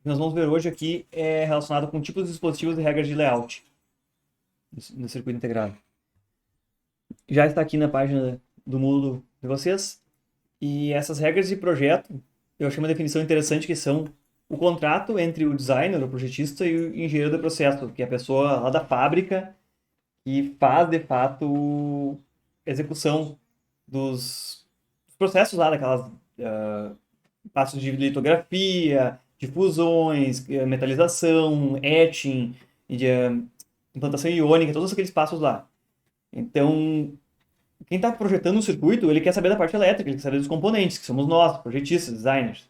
que nós vamos ver hoje aqui é relacionado com tipos de dispositivos e regras de layout no circuito integrado. Já está aqui na página do Moodle de vocês. E essas regras de projeto, eu achei uma definição interessante que são o contrato entre o designer, o projetista, e o engenheiro do processo, que é a pessoa lá da fábrica que faz, de fato, a execução dos processos lá, daquelas passos de litografia, de fusões, metalização, etching, de implantação iônica, todos aqueles passos lá. Então, quem está projetando um circuito, ele quer saber da parte elétrica, ele quer saber dos componentes, que somos nós, projetistas, designers.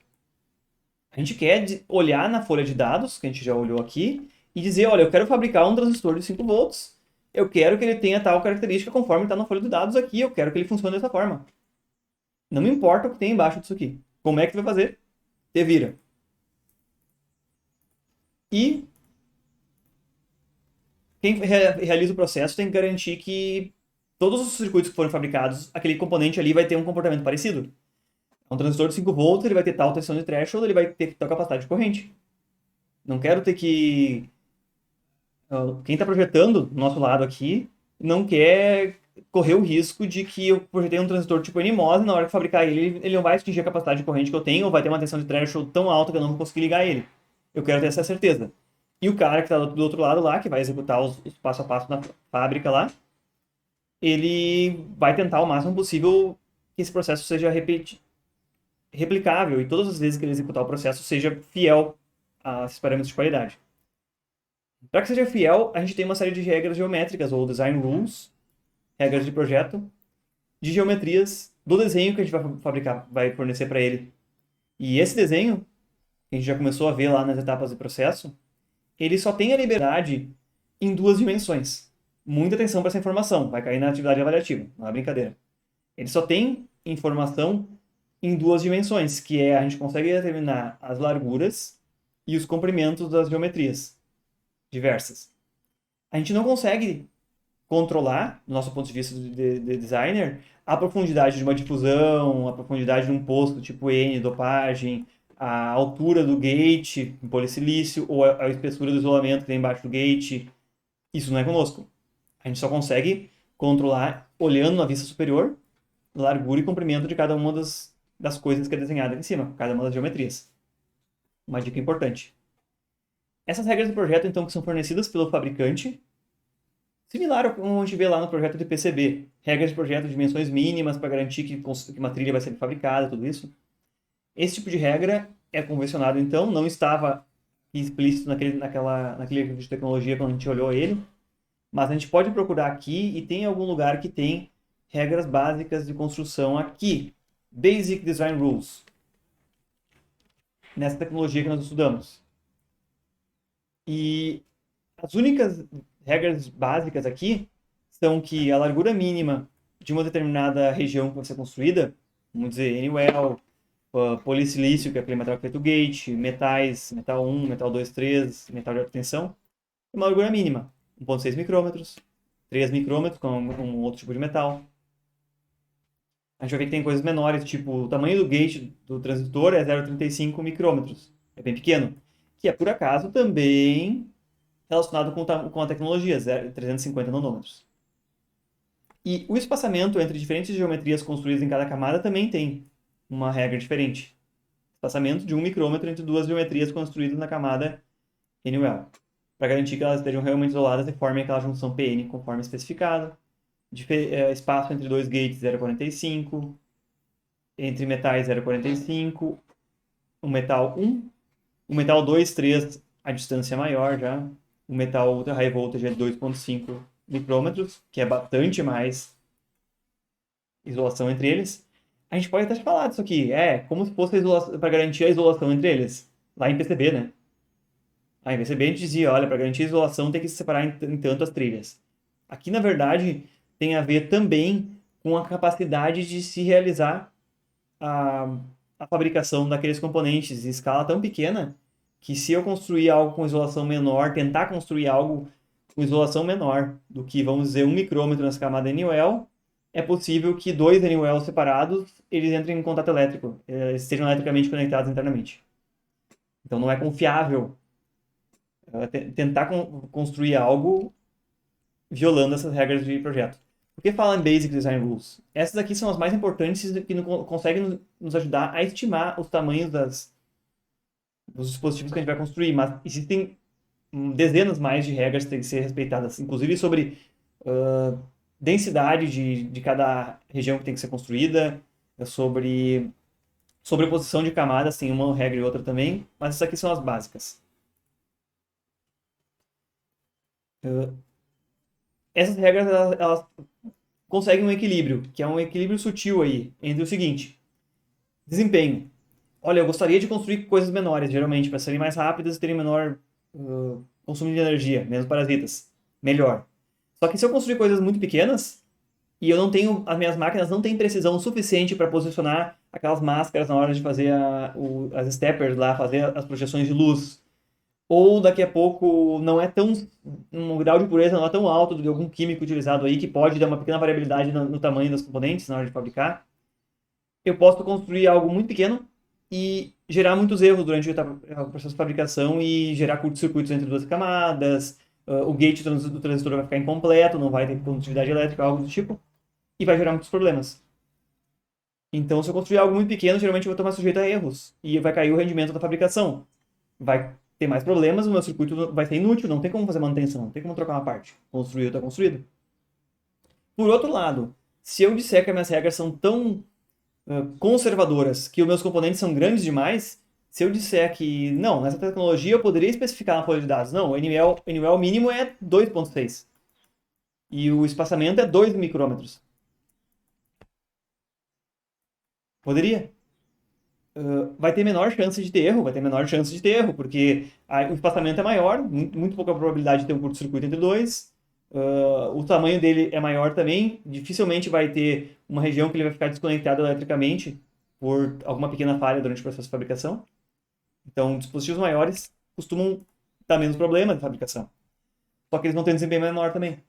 A gente quer olhar na folha de dados, que a gente já olhou aqui, e dizer, olha, eu quero fabricar um transistor de 5 volts, eu quero que ele tenha tal característica conforme está na folha de dados aqui, eu quero que ele funcione dessa forma. Não me importa o que tem embaixo disso aqui. Como é que tu vai fazer? Te vira. E quem realiza o processo tem que garantir que todos os circuitos que foram fabricados, aquele componente ali vai ter um comportamento parecido. Um transistor de 5 volts, ele vai ter tal tensão de threshold, ele vai ter tal capacidade de corrente. Não quero ter que... Quem está projetando do nosso lado aqui não quer correr o risco de que eu projetei um transistor tipo NMOS e na hora de fabricar ele não vai atingir a capacidade de corrente que eu tenho ou vai ter uma tensão de threshold tão alta que eu não vou conseguir ligar ele. Eu quero ter essa certeza. E o cara que está do outro lado lá, que vai executar os passo a passo na fábrica lá, ele vai tentar o máximo possível que esse processo seja replicável e todas as vezes que ele executar o processo seja fiel a esses parâmetros de qualidade. Para que seja fiel, a gente tem uma série de regras geométricas, ou design rules, regras de projeto, de geometrias do desenho que a gente vai fabricar, vai fornecer para ele. E esse desenho, que a gente já começou a ver lá nas etapas do processo, ele só tem a liberdade em 2 dimensões. Muita atenção para essa informação, vai cair na atividade avaliativa, não é brincadeira. Ele só tem informação em 2 dimensões, que é a gente consegue determinar as larguras e os comprimentos das geometrias diversas. A gente não consegue controlar, do nosso ponto de vista de designer, a profundidade de uma difusão, a profundidade de um posto tipo N, dopagem, a altura do gate em polissilício ou a espessura do isolamento que tem embaixo do gate. Isso não é conosco. A gente só consegue controlar olhando na vista superior, largura e comprimento de cada uma das coisas que é desenhada aqui em cima, cada uma das geometrias. Uma dica importante. Essas regras do projeto, então, que são fornecidas pelo fabricante, similar ao que a gente vê lá no projeto de PCB. Regras de projeto, dimensões mínimas para garantir que uma trilha vai ser fabricada, tudo isso. Esse tipo de regra é convencionado, então, não estava explícito naquele livro de tecnologia quando a gente olhou ele, mas a gente pode procurar aqui e tem algum lugar que tem regras básicas de construção aqui. Basic Design Rules. Nessa tecnologia que nós estudamos. E as únicas regras básicas aqui são que a largura mínima de uma determinada região que vai ser construída, vamos dizer, N-well, polissilício, que é aquele metal feito gate, metais, metal 1, metal 2, 3, metal de alta tensão, e uma largura mínima, 1,6 micrômetros, 3 micrômetros, com um outro tipo de metal. A gente vai ver que tem coisas menores, tipo o tamanho do gate do transistor é 0,35 micrômetros, é bem pequeno, que é por acaso também relacionado com a tecnologia, 350 nanômetros. E o espaçamento entre diferentes geometrias construídas em cada camada também tem uma regra diferente. Espaçamento de 1 micrômetro entre 2 geometrias construídas na camada N-well, para garantir que elas estejam realmente isoladas e formem aquela junção PN conforme especificado. Espaço entre 2 gates 0,45, entre metais 0,45, o metal 1, o metal 2, 3, a distância maior já, o metal ultra high voltage é 2,5 micrômetros, que é bastante mais isolação entre eles. A gente pode até falar disso aqui, como se fosse para garantir a isolação entre eles, lá em PCB, né? Aí em PCB a gente dizia, olha, para garantir a isolação tem que se separar em tantas trilhas. Aqui, na verdade, tem a ver também com a capacidade de se realizar a fabricação daqueles componentes em escala tão pequena que se eu construir algo com isolação menor, tentar construir algo com isolação menor do que, vamos dizer, 1 micrômetro nessa camada N-well, é possível que 2 N-wells separados, eles entrem em contato elétrico, estejam eletricamente conectados internamente. Então não é confiável tentar construir algo violando essas regras de projeto. Por que fala em Basic Design Rules? Essas aqui são as mais importantes que conseguem nos ajudar a estimar os tamanhos dos dispositivos que a gente vai construir, mas existem dezenas mais de regras que têm que ser respeitadas, inclusive sobre densidade de cada região que tem que ser construída, sobre posição de camadas, tem uma regra e outra também, mas essas aqui são as básicas. Essas regras, elas conseguem um equilíbrio, que é um equilíbrio sutil aí, entre o seguinte: desempenho. Olha, eu gostaria de construir coisas menores, geralmente, para serem mais rápidas e terem menor consumo de energia, menos parasitas. Melhor. Só que se eu construir coisas muito pequenas, e eu não tenho, as minhas máquinas não têm precisão suficiente para posicionar aquelas máscaras na hora de fazer as steppers lá, fazer as projeções de luz, ou daqui a pouco não é tão, um grau de pureza não é tão alto de algum químico utilizado aí que pode dar uma pequena variabilidade no tamanho das componentes na hora de fabricar, eu posso construir algo muito pequeno e gerar muitos erros durante o processo de fabricação e gerar curtos-circuitos entre duas camadas, o gate do transistor vai ficar incompleto, não vai ter condutividade elétrica, algo do tipo, e vai gerar muitos problemas. Então, se eu construir algo muito pequeno, geralmente eu vou estar mais sujeito a erros e vai cair o rendimento da fabricação. Vai ter mais problemas, o meu circuito vai ser inútil, não tem como fazer manutenção, não tem como trocar uma parte. Construído está construído. Por outro lado, se eu disser que as minhas regras são tão conservadoras, que os meus componentes são grandes demais, se eu disser que, não, nessa tecnologia eu poderia especificar na folha de dados, não, o NVL mínimo é 2.6 e o espaçamento é 2 micrômetros. Poderia. Vai ter menor chance de ter erro, porque o espaçamento é maior, muito pouca probabilidade de ter um curto-circuito entre dois, o tamanho dele é maior também, dificilmente vai ter uma região que ele vai ficar desconectado eletricamente por alguma pequena falha durante o processo de fabricação. Então, dispositivos maiores costumam dar menos problema de fabricação. Só que eles vão ter um desempenho menor também.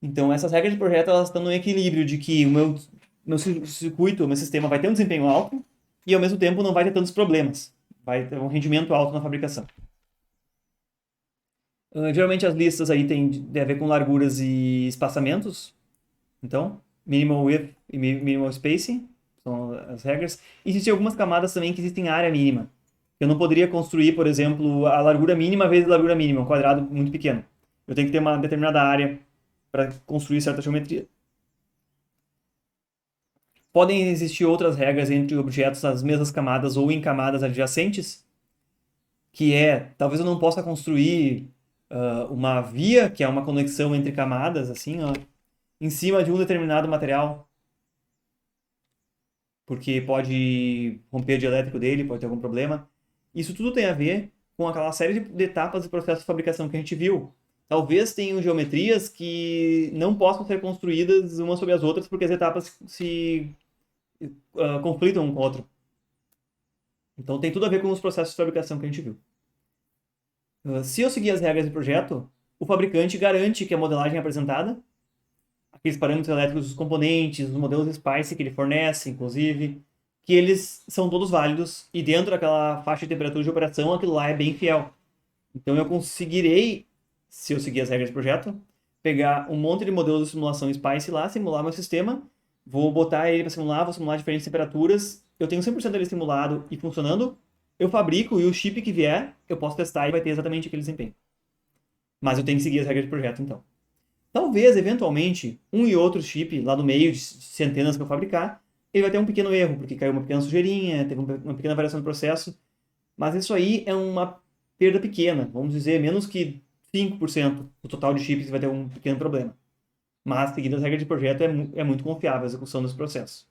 Então, essas regras de projeto elas estão no equilíbrio de que o meu circuito, o meu sistema vai ter um desempenho alto e, ao mesmo tempo, não vai ter tantos problemas. Vai ter um rendimento alto na fabricação. Geralmente as listas aí tem a ver com larguras e espaçamentos. Então, minimal width e minimal spacing são as regras. Existem algumas camadas também que existem área mínima. Eu não poderia construir, por exemplo, a largura mínima vezes a largura mínima, um quadrado muito pequeno. Eu tenho que ter uma determinada área para construir certa geometria. Podem existir outras regras entre objetos nas mesmas camadas ou em camadas adjacentes, que talvez eu não possa construir uma via, que é uma conexão entre camadas, assim, ó, em cima de um determinado material, porque pode romper o dielétrico dele, pode ter algum problema. Isso tudo tem a ver com aquela série de etapas e processos de fabricação que a gente viu. Talvez tenham geometrias que não possam ser construídas umas sobre as outras porque as etapas se conflitam um com o outro. Então tem tudo a ver com os processos de fabricação que a gente viu. Se eu seguir as regras do projeto, o fabricante garante que a modelagem apresentada, aqueles parâmetros elétricos dos componentes, os modelos SPICE que ele fornece, inclusive, que eles são todos válidos e dentro daquela faixa de temperatura de operação, aquilo lá é bem fiel. Então eu conseguirei, se eu seguir as regras do projeto, pegar um monte de modelos de simulação SPICE lá, simular meu sistema, vou botar ele para simular, vou simular diferentes temperaturas, eu tenho 100% dele simulado e funcionando, eu fabrico e o chip que vier, eu posso testar e vai ter exatamente aquele desempenho. Mas eu tenho que seguir as regras do projeto, então. Talvez, eventualmente, um e outro chip lá no meio de centenas que eu fabricar, ele vai ter um pequeno erro, porque caiu uma pequena sujeirinha, teve uma pequena variação do processo. Mas isso aí é uma perda pequena, vamos dizer, menos que 5% do total de chips vai ter um pequeno problema. Mas, seguindo as regras de projeto, é muito confiável a execução desse processo.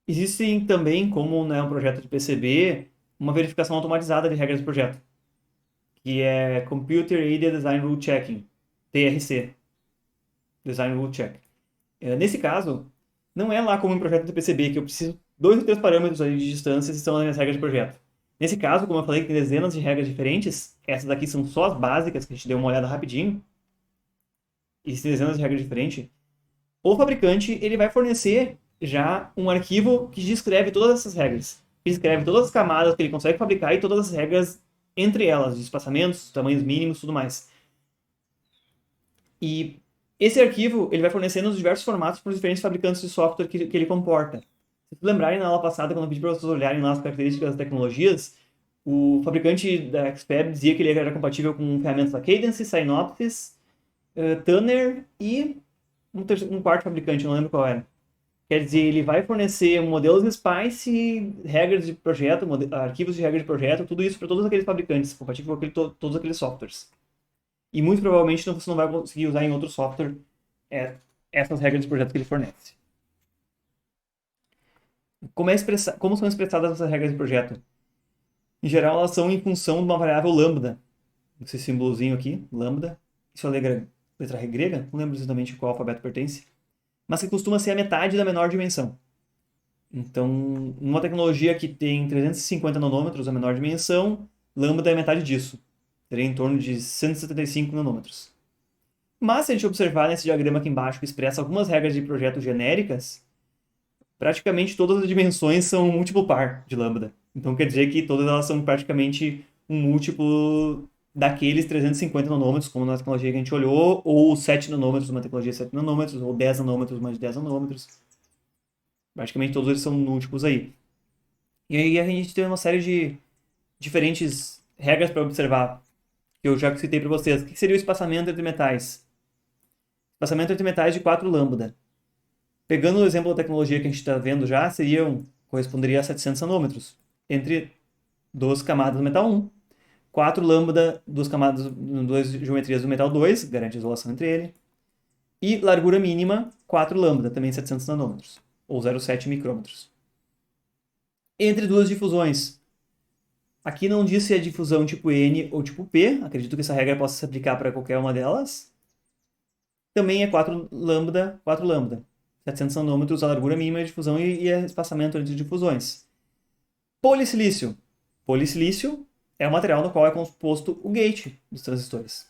Existem também, como um projeto de PCB, uma verificação automatizada de regras de projeto, que é Computer Aided Design Rule Checking, TRC, Design Rule Check. Nesse caso, não é lá como em projeto de PCB, que eu preciso 2 ou 3 parâmetros aí de distância se são as minhas regras de projeto. Nesse caso, como eu falei que tem dezenas de regras diferentes, essas daqui são só as básicas, que a gente deu uma olhada rapidinho, e existem dezenas de regras diferentes, o fabricante ele vai fornecer já um arquivo que descreve todas essas regras. ele escreve todas as camadas que ele consegue fabricar e todas as regras entre elas, de espaçamentos, tamanhos mínimos e tudo mais. E esse arquivo ele vai fornecendo os diversos formatos para os diferentes fabricantes de software que ele comporta. Se vocês lembrarem na aula passada, quando eu pedi para vocês olharem lá as características das tecnologias, o fabricante da Xfab dizia que ele era compatível com ferramentas da Cadence, Synopsys, Tanner e um quarto fabricante, não lembro qual era. Quer dizer, ele vai fornecer modelos Spice, regras de projeto, arquivos de regras de projeto, tudo isso para todos aqueles fabricantes, compatível com todos aqueles softwares. E muito provavelmente você não vai conseguir usar em outro software essas regras de projeto que ele fornece. Como são expressadas essas regras de projeto? Em geral, elas são em função de uma variável lambda. Esse símbolozinho aqui, lambda. Isso é letra grega? Não lembro exatamente qual alfabeto pertence. Mas que costuma ser a metade da menor dimensão. Então, numa tecnologia que tem 350 nanômetros, a menor dimensão, lambda é metade disso. Seria em torno de 175 nanômetros. Mas se a gente observar nesse diagrama aqui embaixo, que expressa algumas regras de projeto genéricas, praticamente todas as dimensões são um múltiplo par de lambda. Então quer dizer que todas elas são praticamente um múltiplo daqueles 350 nanômetros, como na tecnologia que a gente olhou, ou 7 nanômetros, uma tecnologia de 7 nanômetros, ou 10 nanômetros, uma de 10 nanômetros. Praticamente todos eles são múltiplos aí. E aí a gente tem uma série de diferentes regras para observar, que eu já citei para vocês. O que seria o espaçamento entre metais? Espaçamento entre metais de 4 lambda. Pegando o exemplo da tecnologia que a gente está vendo já, corresponderia a 700 nanômetros entre duas camadas do metal 1. 4 lambda, duas geometrias do metal 2, garante isolação entre ele. E largura mínima, 4 lambda, também 700 nanômetros, ou 0,7 micrômetros. Entre duas difusões. Aqui não diz se é difusão tipo N ou tipo P, acredito que essa regra possa se aplicar para qualquer uma delas. Também é 4 lambda, 700 nanômetros a largura mínima de difusão e espaçamento entre difusões. Polissilício. Polissilício é o material no qual é composto o gate dos transistores,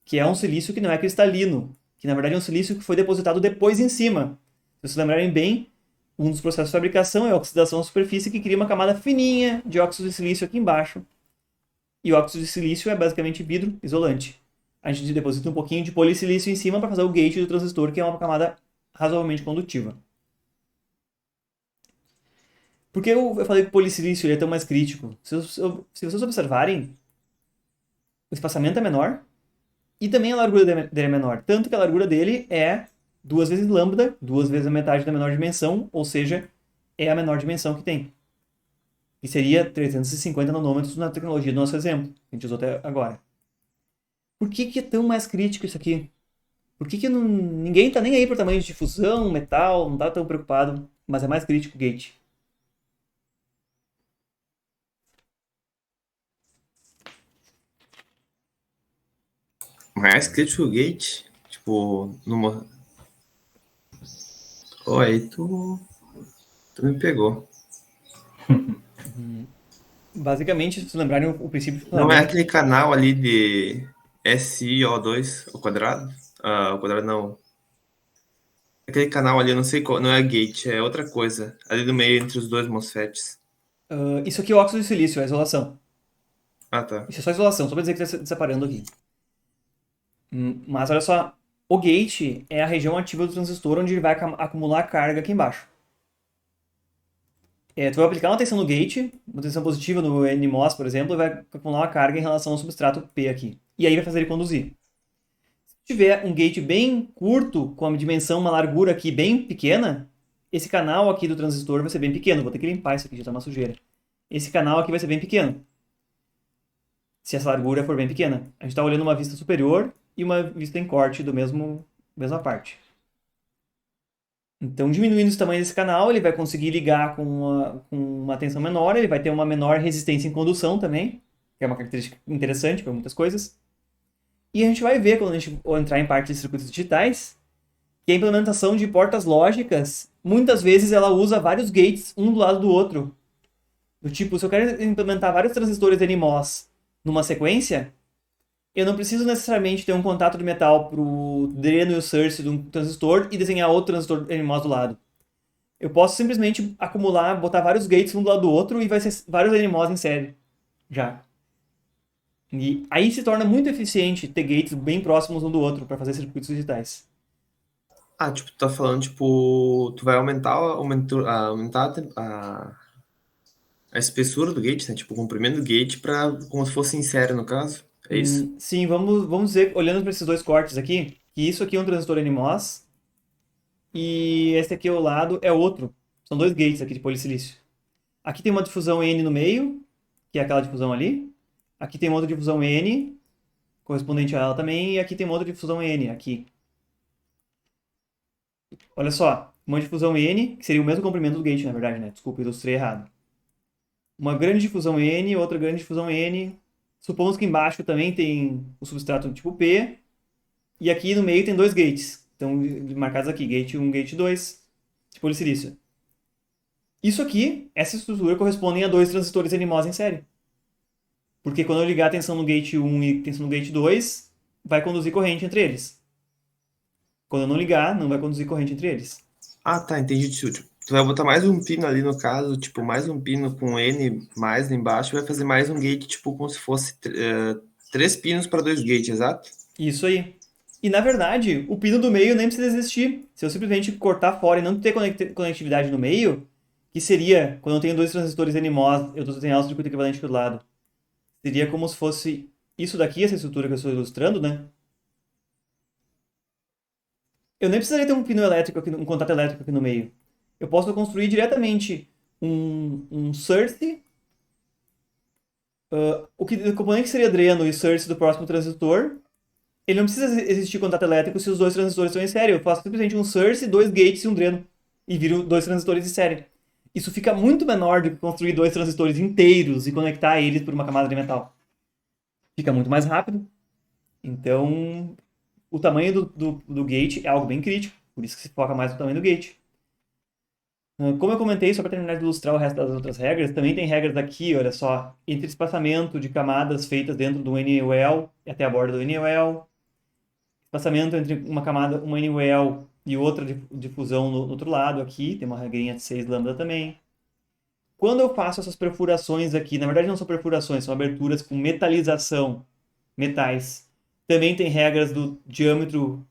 que é um silício que não é cristalino, que na verdade é um silício que foi depositado depois em cima. Se vocês lembrarem bem, um dos processos de fabricação é a oxidação da superfície, que cria uma camada fininha de óxido de silício aqui embaixo. E o óxido de silício é basicamente vidro isolante. A gente deposita um pouquinho de polissilício em cima para fazer o gate do transistor, que é uma camada razoavelmente condutiva. Por que eu falei que o polissilício é tão mais crítico? Se vocês observarem, o espaçamento é menor e também a largura dele é menor. Tanto que a largura dele é 2 vezes lambda, 2 vezes a metade da menor dimensão, ou seja, é a menor dimensão que tem. E seria 350 nanômetros na tecnologia do nosso exemplo, que a gente usou até agora. Por que é tão mais crítico isso aqui? Por que ninguém está nem aí por tamanho de difusão, metal, não está tão preocupado, mas é mais crítico o gate? Mais crítico gate, tipo, numa. Oh, aí tu me pegou. Basicamente, se vocês lembrarem o princípio de Não é funcionamento. aquele canal ali de SiO2 ao quadrado? Ah, ao quadrado não. Aquele canal ali, eu não sei qual, não é gate, é outra coisa. Ali no meio entre os dois MOSFETs. Isso aqui é o óxido de silício, é a isolação. Ah, tá. Isso é só isolação, só para dizer que está separando aqui. Mas olha só, o gate é a região ativa do transistor onde ele vai acumular carga aqui embaixo. Tu vai aplicar uma tensão no gate, uma tensão positiva no NMOS, por exemplo, e vai acumular uma carga em relação ao substrato P aqui. E aí vai fazer ele conduzir. Se tiver um gate bem curto, com uma dimensão, uma largura aqui bem pequena, esse canal aqui do transistor vai ser bem pequeno. Vou ter que limpar isso aqui, já está uma sujeira. Esse canal aqui vai ser bem pequeno, se essa largura for bem pequena. A gente está olhando uma vista superior e uma vista em corte do mesma parte. Então, diminuindo o tamanho desse canal, ele vai conseguir ligar com uma tensão menor, ele vai ter uma menor resistência em condução também, que é uma característica interessante para muitas coisas. E a gente vai ver, quando a gente entrar em parte de circuitos digitais, que a implementação de portas lógicas, muitas vezes ela usa vários gates, um do lado do outro. Do tipo, se eu quero implementar vários transistores NMOS numa sequência, eu não preciso necessariamente ter um contato de metal para o dreno e o source de um transistor e desenhar outro transistor NMOS do lado. Eu posso simplesmente acumular, botar vários gates um do lado do outro e vai ser vários NMOS em série já. E aí se torna muito eficiente ter gates bem próximos um do outro para fazer circuitos digitais. Ah, tipo, tu tá falando, tipo, tu vai aumentar a espessura do gate, né? Tipo, o comprimento do gate para como se fosse em série, no caso. É isso? Sim, vamos dizer, olhando para esses dois cortes aqui, que isso aqui é um transistor NMOS e esse aqui ao lado é outro. São dois gates aqui de polissilício. Aqui tem uma difusão N no meio, que é aquela difusão ali. Aqui tem uma outra difusão N, correspondente a ela também, e aqui tem uma outra difusão N, aqui. Olha só, uma difusão N, que seria o mesmo comprimento do gate, na verdade, né? Desculpa, ilustrei errado. Uma grande difusão N, outra grande difusão N. Supomos que embaixo também tem o substrato tipo P, e aqui no meio tem dois gates. Então, marcados aqui, gate 1, gate 2, de polissilício. Isso aqui, essa estrutura corresponde a dois transistores NMOS em série. Porque quando eu ligar a tensão no gate 1 e tensão no gate 2, vai conduzir corrente entre eles. Quando eu não ligar, não vai conduzir corrente entre eles. Ah, tá, entendi. Tipo, tu vai botar mais um pino ali no caso, tipo, mais um pino com N mais lá embaixo, vai fazer mais um gate, tipo, como se fosse 3 pinos para 2 gates, exato? Isso aí. E na verdade, o pino do meio nem precisa existir. Se eu simplesmente cortar fora e não ter conectividade no meio, que seria, quando eu tenho dois transistores NMOS, eu estou tendo o circuito equivalente do lado. Seria como se fosse isso daqui, essa estrutura que eu estou ilustrando, né? Eu nem precisaria ter um pino elétrico aqui, um contato elétrico aqui no meio. Eu posso construir diretamente um source, o componente que seria dreno e source do próximo transistor. Ele não precisa existir contato elétrico se os dois transistores estão em série. Eu faço simplesmente um source, dois gates e um dreno. E viro dois transistores em série. Isso fica muito menor do que construir dois transistores inteiros e conectar eles por uma camada de metal. Fica muito mais rápido. Então, o tamanho do gate é algo bem crítico. Por isso que se foca mais no tamanho do gate. Como eu comentei, só para terminar de ilustrar o resto das outras regras, também tem regras aqui, olha só, entre espaçamento de camadas feitas dentro do NWL e até a borda do NWL, espaçamento entre uma camada, uma NWL e outra difusão no outro lado aqui, tem uma regrinha de 6 lambda também. Quando eu faço essas perfurações aqui, na verdade não são perfurações, são aberturas com metalização, metais. Também tem regras do diâmetro,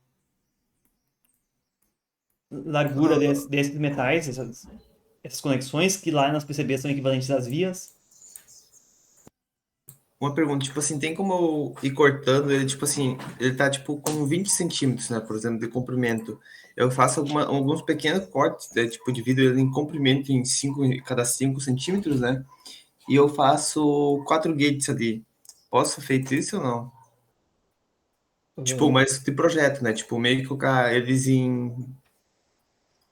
largura desses metais, essas conexões, que lá nas PCBs são equivalentes às vias. Uma pergunta, tipo assim, tem como eu ir cortando ele, tipo assim, ele tá tipo com 20 centímetros, né, por exemplo, de comprimento. Eu faço alguns pequenos cortes, né, tipo, divido ele em comprimento em cada 5 centímetros, né, e eu faço 4 gates ali. Posso feito isso ou não? Tipo, Uh, mas de projeto, né, tipo, meio que colocar eles em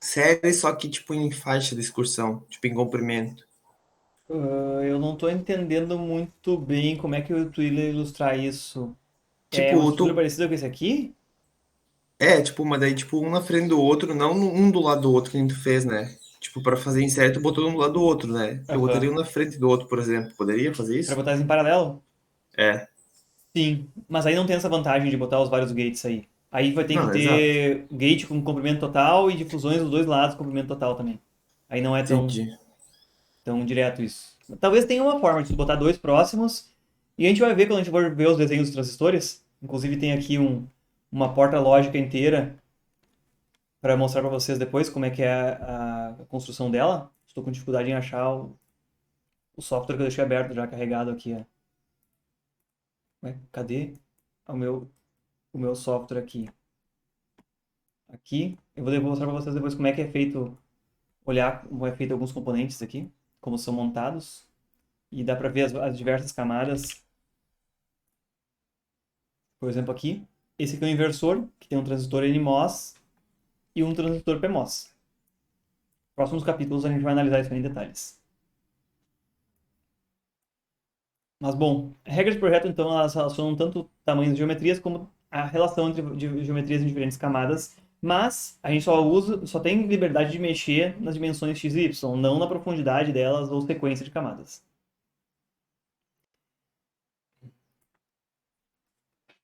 série, só que tipo em faixa de excursão, tipo em comprimento. eu não estou entendendo muito bem como é que tu ia ilustrar isso. É uma Tipo, estrutura parecida com esse aqui? tipo, mas daí, tipo, um na frente do outro, não um do lado do outro que a gente fez, né? Tipo, para fazer em série, tu botou um do lado do outro, né? Eu botaria um Aham. na frente do outro, por exemplo. Poderia fazer Para isso? botar eles em paralelo? É. Sim, mas aí não tem essa vantagem de botar os vários gates aí. Aí vai ter que Não, exato. ter gate com comprimento total e difusões dos dois lados com comprimento total também. Aí não é Entendi. tão direto isso. Talvez tenha uma forma de botar dois próximos e a gente vai ver quando a gente for ver os desenhos dos transistores. Inclusive tem aqui uma porta lógica inteira para mostrar para vocês depois como é que é a construção dela. Estou com dificuldade em achar o software que eu deixei aberto já carregado aqui. Ó. Ué, cadê o meu software aqui? Aqui. Eu vou mostrar para vocês depois como é que é feito, olhar como é feito alguns componentes aqui, como são montados. E dá para ver as diversas camadas. Por exemplo, aqui. Esse aqui é o inversor, que tem um transistor NMOS e um transistor PMOS. Próximos capítulos a gente vai analisar isso em detalhes. Mas, bom, regras de projeto, então, elas relacionam tanto tamanhos de geometrias como a relação entre geometrias em diferentes camadas, mas a gente só tem liberdade de mexer nas dimensões x e y, não na profundidade delas ou sequência de camadas.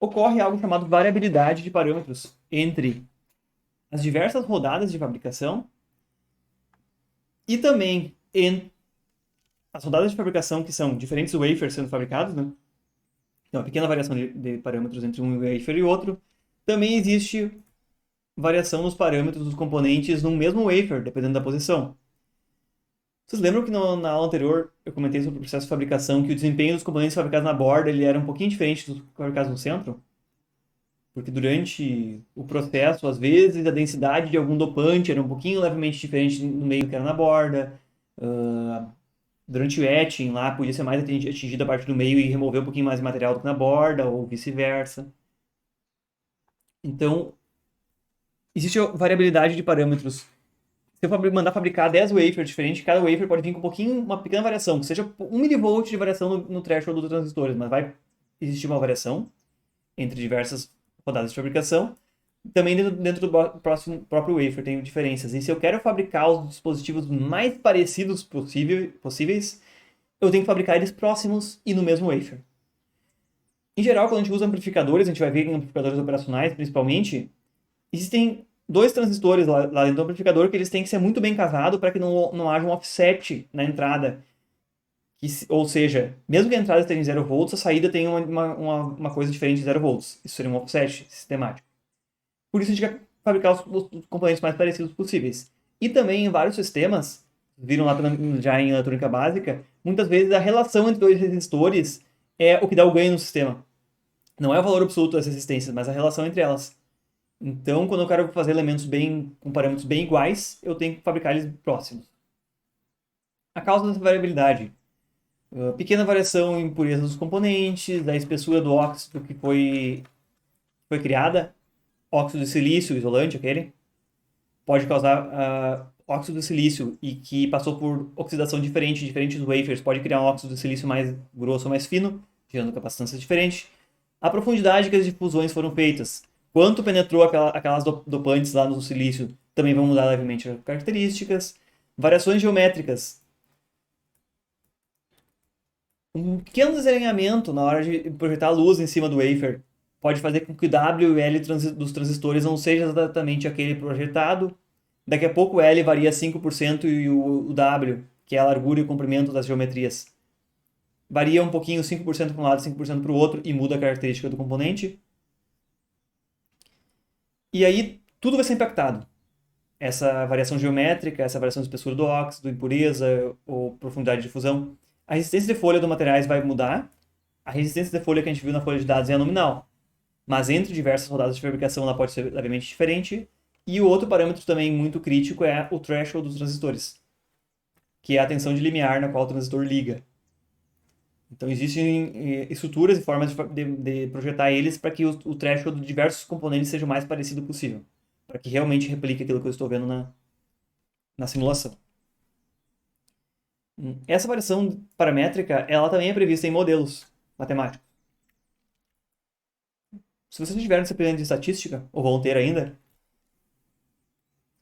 Ocorre algo chamado variabilidade de parâmetros entre as diversas rodadas de fabricação E também as rodadas de fabricação, que são diferentes wafers sendo fabricados, né? Então, uma pequena variação de parâmetros entre um wafer e outro. Também existe variação nos parâmetros dos componentes no mesmo wafer, dependendo da posição. Vocês lembram que na aula anterior eu comentei sobre o processo de fabricação, que o desempenho dos componentes fabricados na borda ele era um pouquinho diferente dos fabricados no centro? Porque durante o processo, às vezes, a densidade de algum dopante era um pouquinho levemente diferente no meio que era na borda. Durante o etching lá, podia ser mais atingida a parte do meio e remover um pouquinho mais de material do que na borda, ou vice-versa. Então, existe variabilidade de parâmetros. Se eu mandar fabricar 10 wafers diferentes, cada wafer pode vir com uma pequena variação, que seja 1 mV de variação no threshold dos transistores, mas vai existir uma variação entre diversas rodadas de fabricação. Também dentro do próprio wafer tem diferenças. E se eu quero fabricar os dispositivos mais parecidos possíveis, eu tenho que fabricar eles próximos e no mesmo wafer. Em geral, quando a gente usa amplificadores, a gente vai ver em amplificadores operacionais, principalmente, existem dois transistores lá dentro do amplificador que eles têm que ser muito bem casados para que não haja um offset na entrada. Ou seja, mesmo que a entrada esteja em 0 volts, a saída tem uma coisa diferente de 0 volts. Isso seria um offset sistemático. Por isso a gente quer fabricar os componentes mais parecidos possíveis. E também em vários sistemas, viram lá já em eletrônica básica, muitas vezes a relação entre dois resistores é o que dá o ganho no sistema. Não é o valor absoluto das resistências, mas a relação entre elas. Então, quando eu quero fazer elementos com parâmetros bem iguais, eu tenho que fabricar eles próximos. A causa dessa variabilidade. Pequena variação em pureza dos componentes, da espessura do óxido que foi criada, óxido de silício, isolante aquele, pode causar óxido de silício e que passou por oxidação diferentes wafers, pode criar um óxido de silício mais grosso ou mais fino, gerando capacitâncias diferentes. A profundidade que as difusões foram feitas, quanto penetrou aquelas dopantes lá no silício, também vão mudar levemente as características. Variações geométricas. Um pequeno desalinhamento na hora de projetar a luz em cima do wafer pode fazer com que o W e o L dos transistores não seja exatamente aquele projetado. Daqui a pouco o L varia 5% e o W, que é a largura e o comprimento das geometrias, varia um pouquinho, 5% para um lado, 5% para o outro, e muda a característica do componente. E aí tudo vai ser impactado. Essa variação geométrica, essa variação de espessura do óxido, impureza ou profundidade de difusão. A resistência de folha dos materiais vai mudar. A resistência de folha que a gente viu na folha de dados é a nominal. Mas entre diversas rodadas de fabricação ela pode ser levemente diferente. E o outro parâmetro também muito crítico é o threshold dos transistores, que é a tensão de limiar na qual o transistor liga. Então existem estruturas e formas de projetar eles para que o threshold de diversos componentes seja o mais parecido possível, para que realmente replique aquilo que eu estou vendo na simulação. Essa variação paramétrica, ela também é prevista em modelos matemáticos. Se vocês tiverem disciplina de estatística, ou vão ter ainda,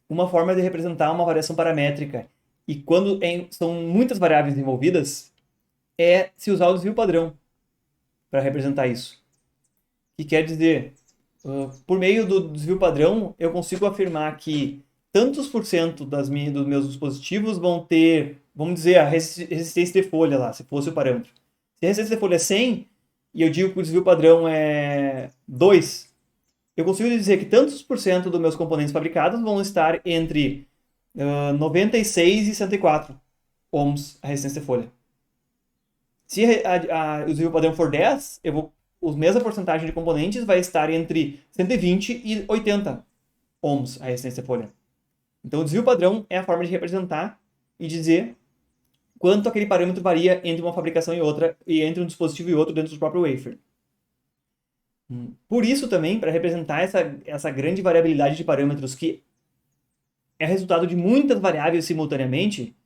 uma forma de representar uma variação paramétrica, e quando são muitas variáveis envolvidas, é se usar o desvio padrão para representar isso. Que quer dizer, por meio do desvio padrão, eu consigo afirmar que tantos por cento dos meus dispositivos vão ter, vamos dizer, a resistência de folha lá, se fosse o parâmetro. Se a resistência de folha é 100, e eu digo que o desvio padrão é 2, eu consigo dizer que tantos por cento dos meus componentes fabricados vão estar entre 96 e 104 ohms a resistência de folha. Se o desvio padrão for 10, a mesma porcentagem de componentes vai estar entre 120 e 80 ohms a resistência de folha. Então, o desvio padrão é a forma de representar e dizer quanto aquele parâmetro varia entre uma fabricação e outra, e entre um dispositivo e outro dentro do próprio wafer. Por isso também, para representar essa grande variabilidade de parâmetros que é resultado de muitas variáveis simultaneamente,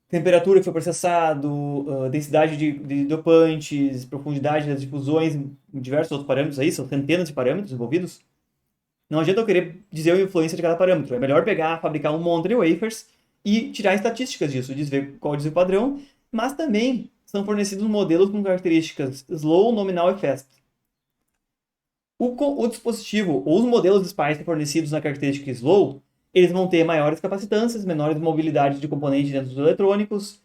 temperatura que foi processado, densidade de dopantes, profundidade das difusões, diversos outros parâmetros aí, são centenas de parâmetros envolvidos. Não adianta eu querer dizer a influência de cada parâmetro. É melhor fabricar um monte de wafers e tirar estatísticas disso, dizer qual é o desvio padrão, mas também são fornecidos modelos com características slow, nominal e fast. O dispositivo ou os modelos de SPICE fornecidos na característica slow, eles vão ter maiores capacitâncias, menores mobilidades de componentes dentro dos eletrônicos,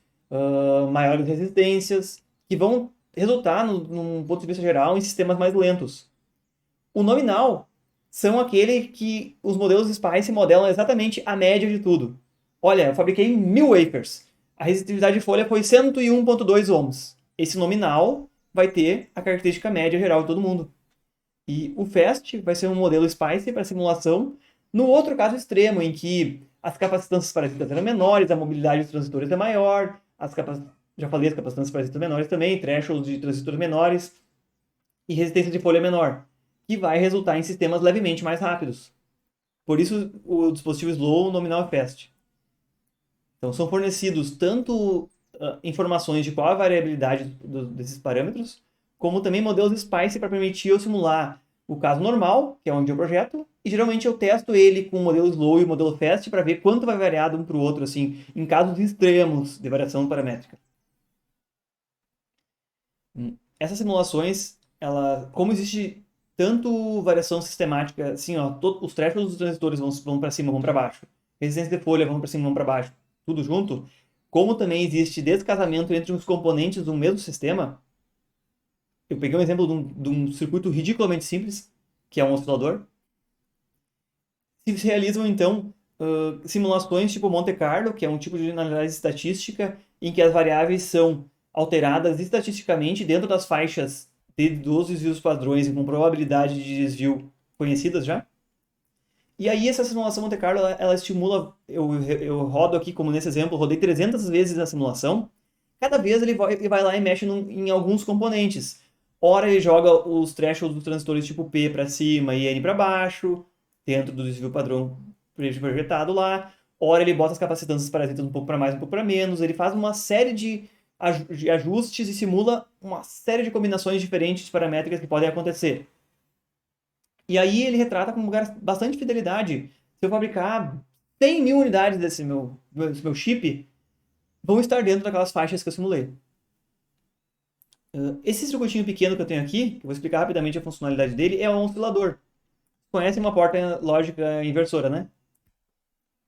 maiores resistências, que vão resultar, num ponto de vista geral, em sistemas mais lentos. O nominal são aquele que os modelos SPICE modelam exatamente a média de tudo. Olha, eu fabriquei 1000 wafers. A resistitividade de folha foi 101,2 ohms. Esse nominal vai ter a característica média geral de todo mundo. E o FAST vai ser um modelo SPICE para simulação. No outro caso extremo, em que as capacitâncias parasitas eram menores, a mobilidade dos transistores é maior, já falei as capacitâncias parasitas menores também, thresholds de transistores menores e resistência de folha menor, que vai resultar em sistemas levemente mais rápidos. Por isso, o dispositivo Slow, o nominal é FAST. Então, são fornecidos tanto informações de qual a variabilidade desses parâmetros, como também modelos SPICE para permitir eu simular o caso normal, que é onde eu projeto, e geralmente eu testo ele com o modelo Slow e o modelo FAST para ver quanto vai variar de um para o outro, assim, em casos extremos de variação paramétrica. Essas simulações, como existe tanto variação sistemática, assim, ó, os thresholds dos transistores vão para cima, vão para baixo, resistência de folha vão para cima, vão para baixo, tudo junto, como também existe descasamento entre os componentes do mesmo sistema. Eu peguei um exemplo de um circuito ridiculamente simples, que é um oscilador. Se realizam, então, simulações tipo Monte Carlo, que é um tipo de análise estatística em que as variáveis são alteradas estatisticamente dentro das faixas dos desvios padrões e com probabilidade de desvio conhecidas já. E aí essa simulação Monte Carlo, ela estimula, eu rodo aqui como nesse exemplo, rodei 300 vezes a simulação, cada vez ele vai lá e mexe em alguns componentes. Ora ele joga os thresholds dos transistores tipo P para cima e N para baixo, dentro do desvio padrão projetado lá. Ora ele bota as capacitâncias parasitas um pouco para mais, um pouco para menos. Ele faz uma série de ajustes e simula uma série de combinações diferentes de paramétricas que podem acontecer. E aí ele retrata com bastante fidelidade. Se eu fabricar 100 mil unidades desse meu chip, vão estar dentro daquelas faixas que eu simulei. Esse circuitinho pequeno que eu tenho aqui, que eu vou explicar rapidamente a funcionalidade dele, é um oscilador. Conhece uma porta lógica inversora, né?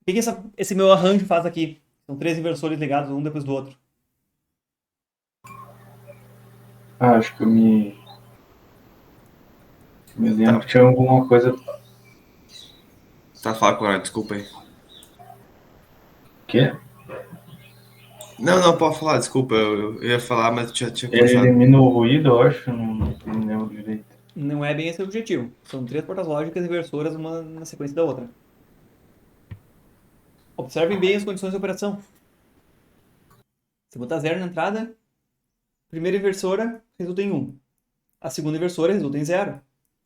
O que esse meu arranjo faz aqui? São 3 inversores ligados um depois do outro. Acho que eu me lembro que tinha alguma coisa. Tá, fala agora, desculpa aí. Quê? Não, pode falar, desculpa. Eu ia falar, mas tinha Ele começado. elimina o ruído, eu acho, não lembro direito. Não é bem esse o objetivo. São 3 portas lógicas inversoras, uma na sequência da outra. Observem bem as condições de operação. Se botar 0 na entrada, a primeira inversora resulta em 1. A segunda inversora resulta em 0.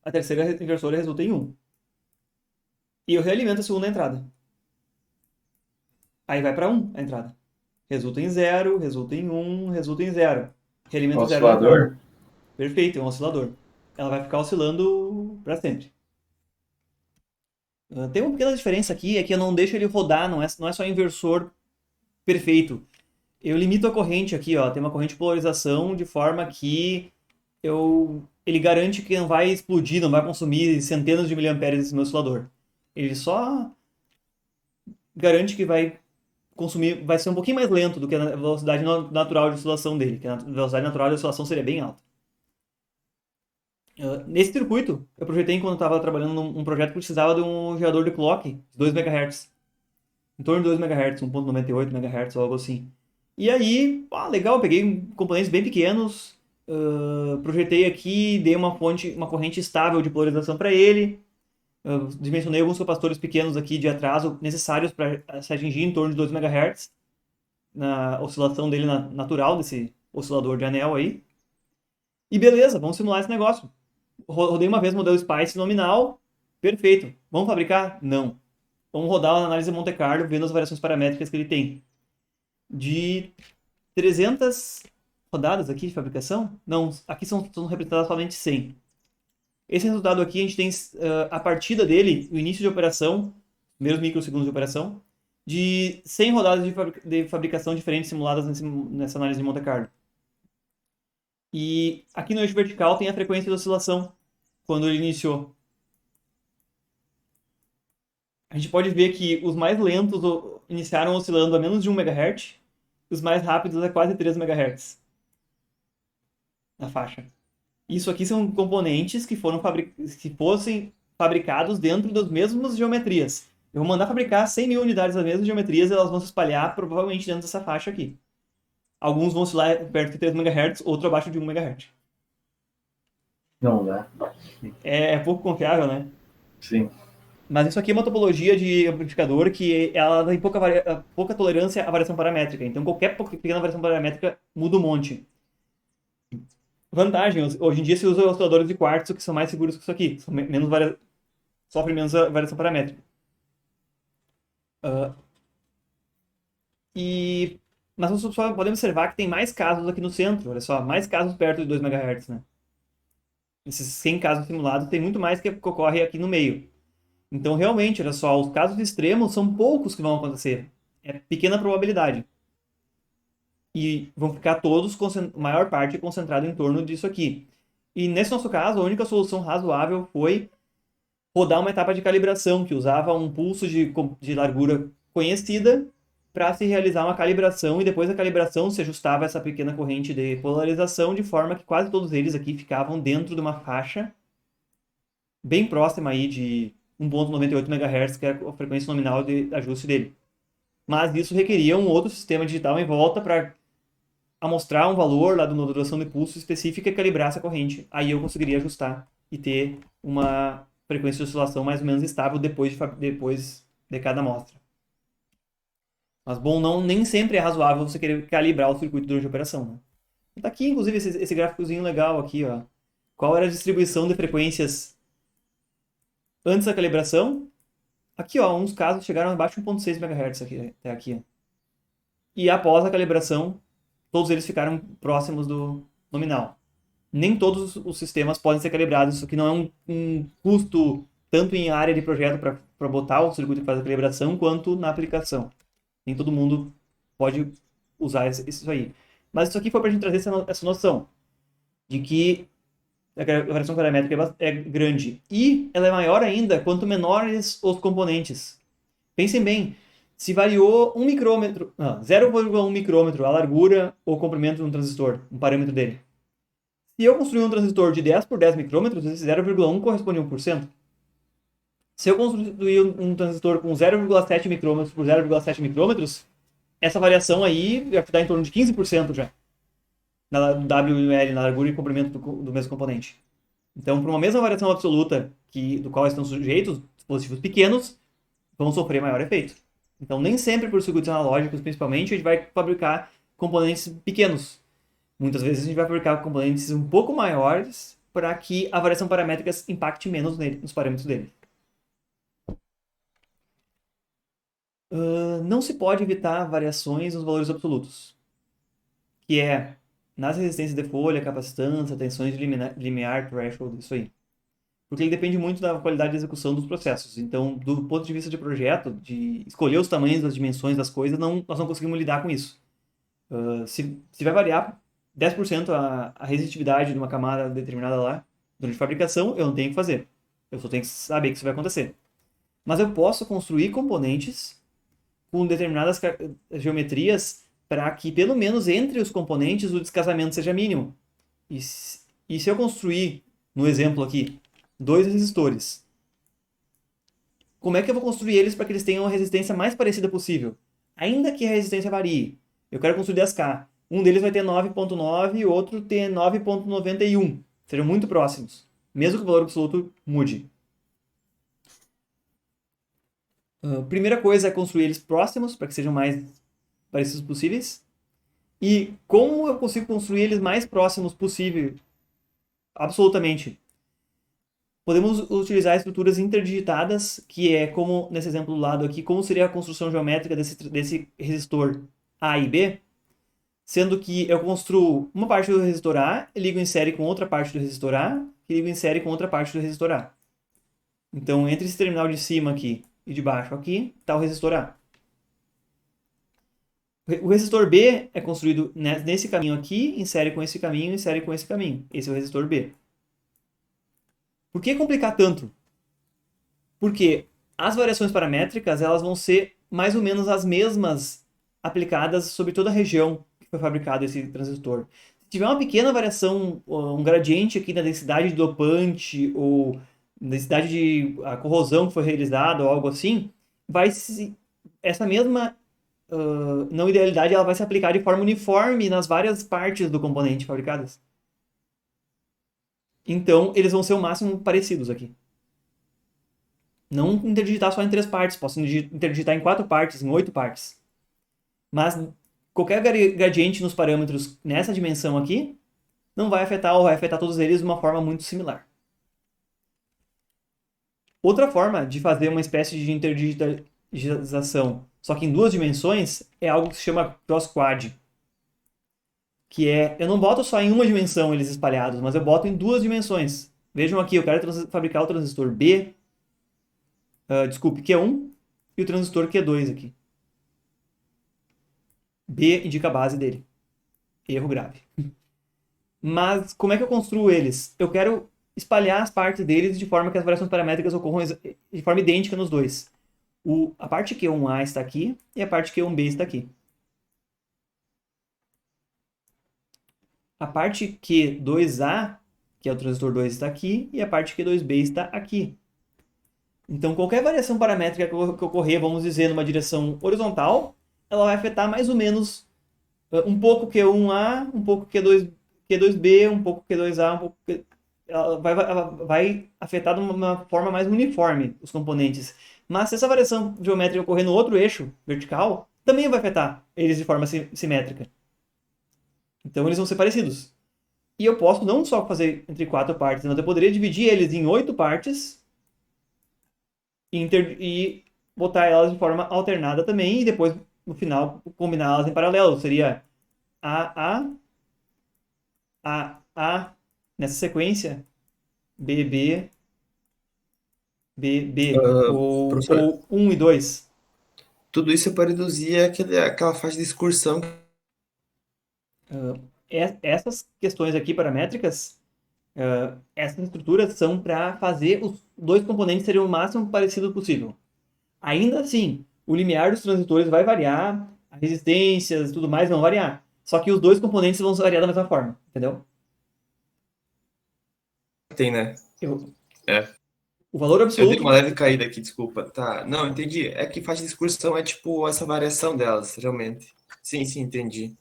A terceira inversora resulta em 1. E eu realimento a segunda entrada. Aí vai para 1 a entrada. Resulta em 0, resulta em 1, resulta em 0. Realimento 0 na entrada. Oscilador? Perfeito, é um oscilador. Ela vai ficar oscilando para sempre. Tem uma pequena diferença aqui, é que eu não deixo ele rodar, não é só inversor perfeito. Eu limito a corrente aqui, ó, tem uma corrente de polarização de forma que ele garante que não vai explodir, não vai consumir centenas de miliamperes desse meu oscilador. Ele só garante que vai consumir, vai ser um pouquinho mais lento do que a velocidade natural de oscilação dele, que a velocidade natural de oscilação seria bem alta. Nesse circuito, eu projetei enquanto estava trabalhando num projeto que precisava de um gerador de clock de 2 MHz. Em torno de 2 MHz, 1.98 MHz ou algo assim. E aí, legal, eu peguei componentes bem pequenos, projetei aqui, dei uma corrente estável de polarização para ele, dimensionei alguns capacitores pequenos aqui de atraso necessários para se atingir em torno de 2 MHz na oscilação dele natural, desse oscilador de anel aí. E beleza, vamos simular esse negócio. Rodei uma vez o modelo SPICE nominal, perfeito. Vamos fabricar? Não. Vamos rodar a análise Monte Carlo, vendo as variações paramétricas que ele tem. De 300 rodadas aqui de fabricação, não, aqui são representadas somente 100. Esse resultado aqui, a gente tem a partida dele, o início de operação, primeiros microsegundos de operação, de 100 rodadas de fabricação diferentes simuladas nessa análise de Monte Carlo. E aqui no eixo vertical tem a frequência de oscilação, quando ele iniciou. a gente pode ver que os mais lentos iniciaram oscilando a menos de 1 MHz, os mais rápidos a quase 3 MHz na faixa. Isso aqui são componentes que que fossem fabricados dentro das mesmas geometrias. Eu vou mandar fabricar 100 mil unidades das mesmas geometrias e elas vão se espalhar provavelmente dentro dessa faixa aqui. Alguns vão oscilar perto de 3 MHz, outro abaixo de 1 MHz. Não dá. É pouco confiável, né? Sim. Mas isso aqui é uma topologia de amplificador que ela tem pouca tolerância à variação paramétrica. Então qualquer pequena variação paramétrica muda um monte. Vantagem, hoje em dia se usa osciladores de quartzo que são mais seguros que isso aqui. Sofrem menos a variação paramétrica. Mas nós só podemos observar que tem mais casos aqui no centro. Olha só, mais casos perto de 2 MHz, né? Esses 100 casos simulados, tem muito mais que ocorre aqui no meio. Então, realmente, olha só, os casos extremos são poucos que vão acontecer. É pequena probabilidade. E vão ficar todos, a maior parte, concentrado em torno disso aqui. E nesse nosso caso, a única solução razoável foi rodar uma etapa de calibração, que usava um pulso de largura conhecida para se realizar uma calibração, e depois da calibração se ajustava essa pequena corrente de polarização, de forma que quase todos eles aqui ficavam dentro de uma faixa bem próxima aí de 1.98 MHz, que é a frequência nominal de ajuste dele. Mas isso requeria um outro sistema digital em volta para amostrar um valor lá de uma duração de pulso específica e calibrar essa corrente. Aí eu conseguiria ajustar e ter uma frequência de oscilação mais ou menos estável depois de cada amostra. Mas, bom, nem sempre é razoável você querer calibrar o circuito durante a operação, né? Tá aqui, inclusive, esse gráficozinho legal aqui, ó. Qual era a distribuição de frequências antes da calibração? Aqui, ó, uns casos chegaram abaixo de 1.6 MHz até aqui, ó. E após a calibração, todos eles ficaram próximos do nominal. Nem todos os sistemas podem ser calibrados, isso aqui não é um custo tanto em área de projeto para botar o circuito que faz a calibração, quanto na aplicação. Nem todo mundo pode usar isso aí. Mas isso aqui foi para a gente trazer essa noção de que a variação paramétrica é grande. E ela é maior ainda quanto menores os componentes. Pensem bem, se variou 0,1 micrômetro a largura ou o comprimento de um transistor, um parâmetro dele. Se eu construir um transistor de 10 por 10 micrômetros, esse 0,1 corresponde a 1%. Se eu construir um transistor com 0,7 micrômetros por 0,7 micrômetros, essa variação aí vai dar em torno de 15% já. Na WL, na largura e comprimento do mesmo componente. Então, por uma mesma variação absoluta do qual estão sujeitos, dispositivos pequenos vão sofrer maior efeito. Então, nem sempre por circuitos analógicos, principalmente, a gente vai fabricar componentes pequenos. Muitas vezes a gente vai fabricar componentes um pouco maiores para que a variação paramétrica impacte menos nos parâmetros dele. Não se pode evitar variações nos valores absolutos, que é nas resistências de folha, capacitância, tensões de limiar, threshold, isso aí. Porque ele depende muito da qualidade de execução dos processos. Então, do ponto de vista de projeto, de escolher os tamanhos, as dimensões das coisas, nós não conseguimos lidar com isso. Se vai variar 10% a resistividade de uma camada determinada lá, durante a fabricação, eu não tenho que fazer. Eu só tenho que saber que isso vai acontecer. Mas eu posso construir componentes com determinadas geometrias para que, pelo menos entre os componentes, o descasamento seja mínimo. E se eu construir, no exemplo aqui, 2 resistores, como é que eu vou construir eles para que eles tenham a resistência mais parecida possível? Ainda que a resistência varie. Eu quero construir 10K. Um deles vai ter 9.9 e o outro ter 9.91. Serão muito próximos, mesmo que o valor absoluto mude. Primeira coisa é construir eles próximos, para que sejam mais parecidos possíveis. E como eu consigo construir eles mais próximos possível? Absolutamente. Podemos utilizar estruturas interdigitadas, que é como, nesse exemplo do lado aqui, como seria a construção geométrica desse resistor A e B, sendo que eu construo uma parte do resistor A e ligo em série com outra parte do resistor A, e ligo em série com outra parte do resistor A. Então, entre esse terminal de cima aqui e de baixo aqui, está o resistor A. O resistor B é construído nesse caminho aqui, em série com esse caminho, em série com esse caminho. Esse é o resistor B. Por que complicar tanto? Porque As variações paramétricas, elas vão ser mais ou menos as mesmas aplicadas sobre toda a região que foi fabricado esse transistor. Se tiver uma pequena variação, um gradiente aqui na densidade de dopante ou densidade de a corrosão que foi realizada ou algo assim, essa mesma não idealidade ela vai se aplicar de forma uniforme nas várias partes do componente fabricadas. Então, eles vão ser o máximo parecidos aqui. Não interdigitar só em 3 partes, posso interdigitar em 4 partes, em 8 partes. Mas qualquer gradiente nos parâmetros nessa dimensão aqui não vai afetar ou vai afetar todos eles de uma forma muito similar. Outra forma de fazer uma espécie de interdigitalização, só que em 2 dimensões, é algo que se chama cross-quad. Que é, eu não boto só em uma dimensão eles espalhados, mas eu boto em 2 dimensões. Vejam aqui, eu quero fabricar o transistor Q1 e o transistor Q2 aqui. B indica a base dele. Erro grave. Mas como é que eu construo eles? Eu quero espalhar as partes deles de forma que as variações paramétricas ocorram de forma idêntica nos dois. A parte Q1A está aqui e a parte Q1B está aqui. A parte Q2A, que é o transistor 2, está aqui e a parte Q2B está aqui. Então, qualquer variação paramétrica que ocorrer, vamos dizer, numa direção horizontal, ela vai afetar mais ou menos um pouco Q1A, um pouco Q2B, um pouco Q2A, um pouco ela vai afetar de uma forma mais uniforme os componentes. Mas se essa variação geométrica ocorrer no outro eixo vertical, também vai afetar eles de forma simétrica. Então eles vão ser parecidos. E eu posso não só fazer entre 4 partes, mas eu poderia dividir eles em 8 partes e botar elas de forma alternada também, e depois, no final, combiná-las em paralelo. Seria A, nessa sequência, B, ou Professor, 1 e 2. tudo isso é para reduzir aquela faixa de excursão. Essas questões aqui paramétricas, essas estruturas são para fazer os dois componentes serem o máximo parecido possível. Ainda assim, o limiar dos transitores vai variar, as resistências e tudo mais vão variar. Só que os dois componentes vão variar da mesma forma, entendeu? Tem, né? É. O valor Eu absoluto. dei uma leve caída aqui, desculpa. Tá, não, entendi. É que faixa de excursão é tipo essa variação delas, realmente. Sim, entendi.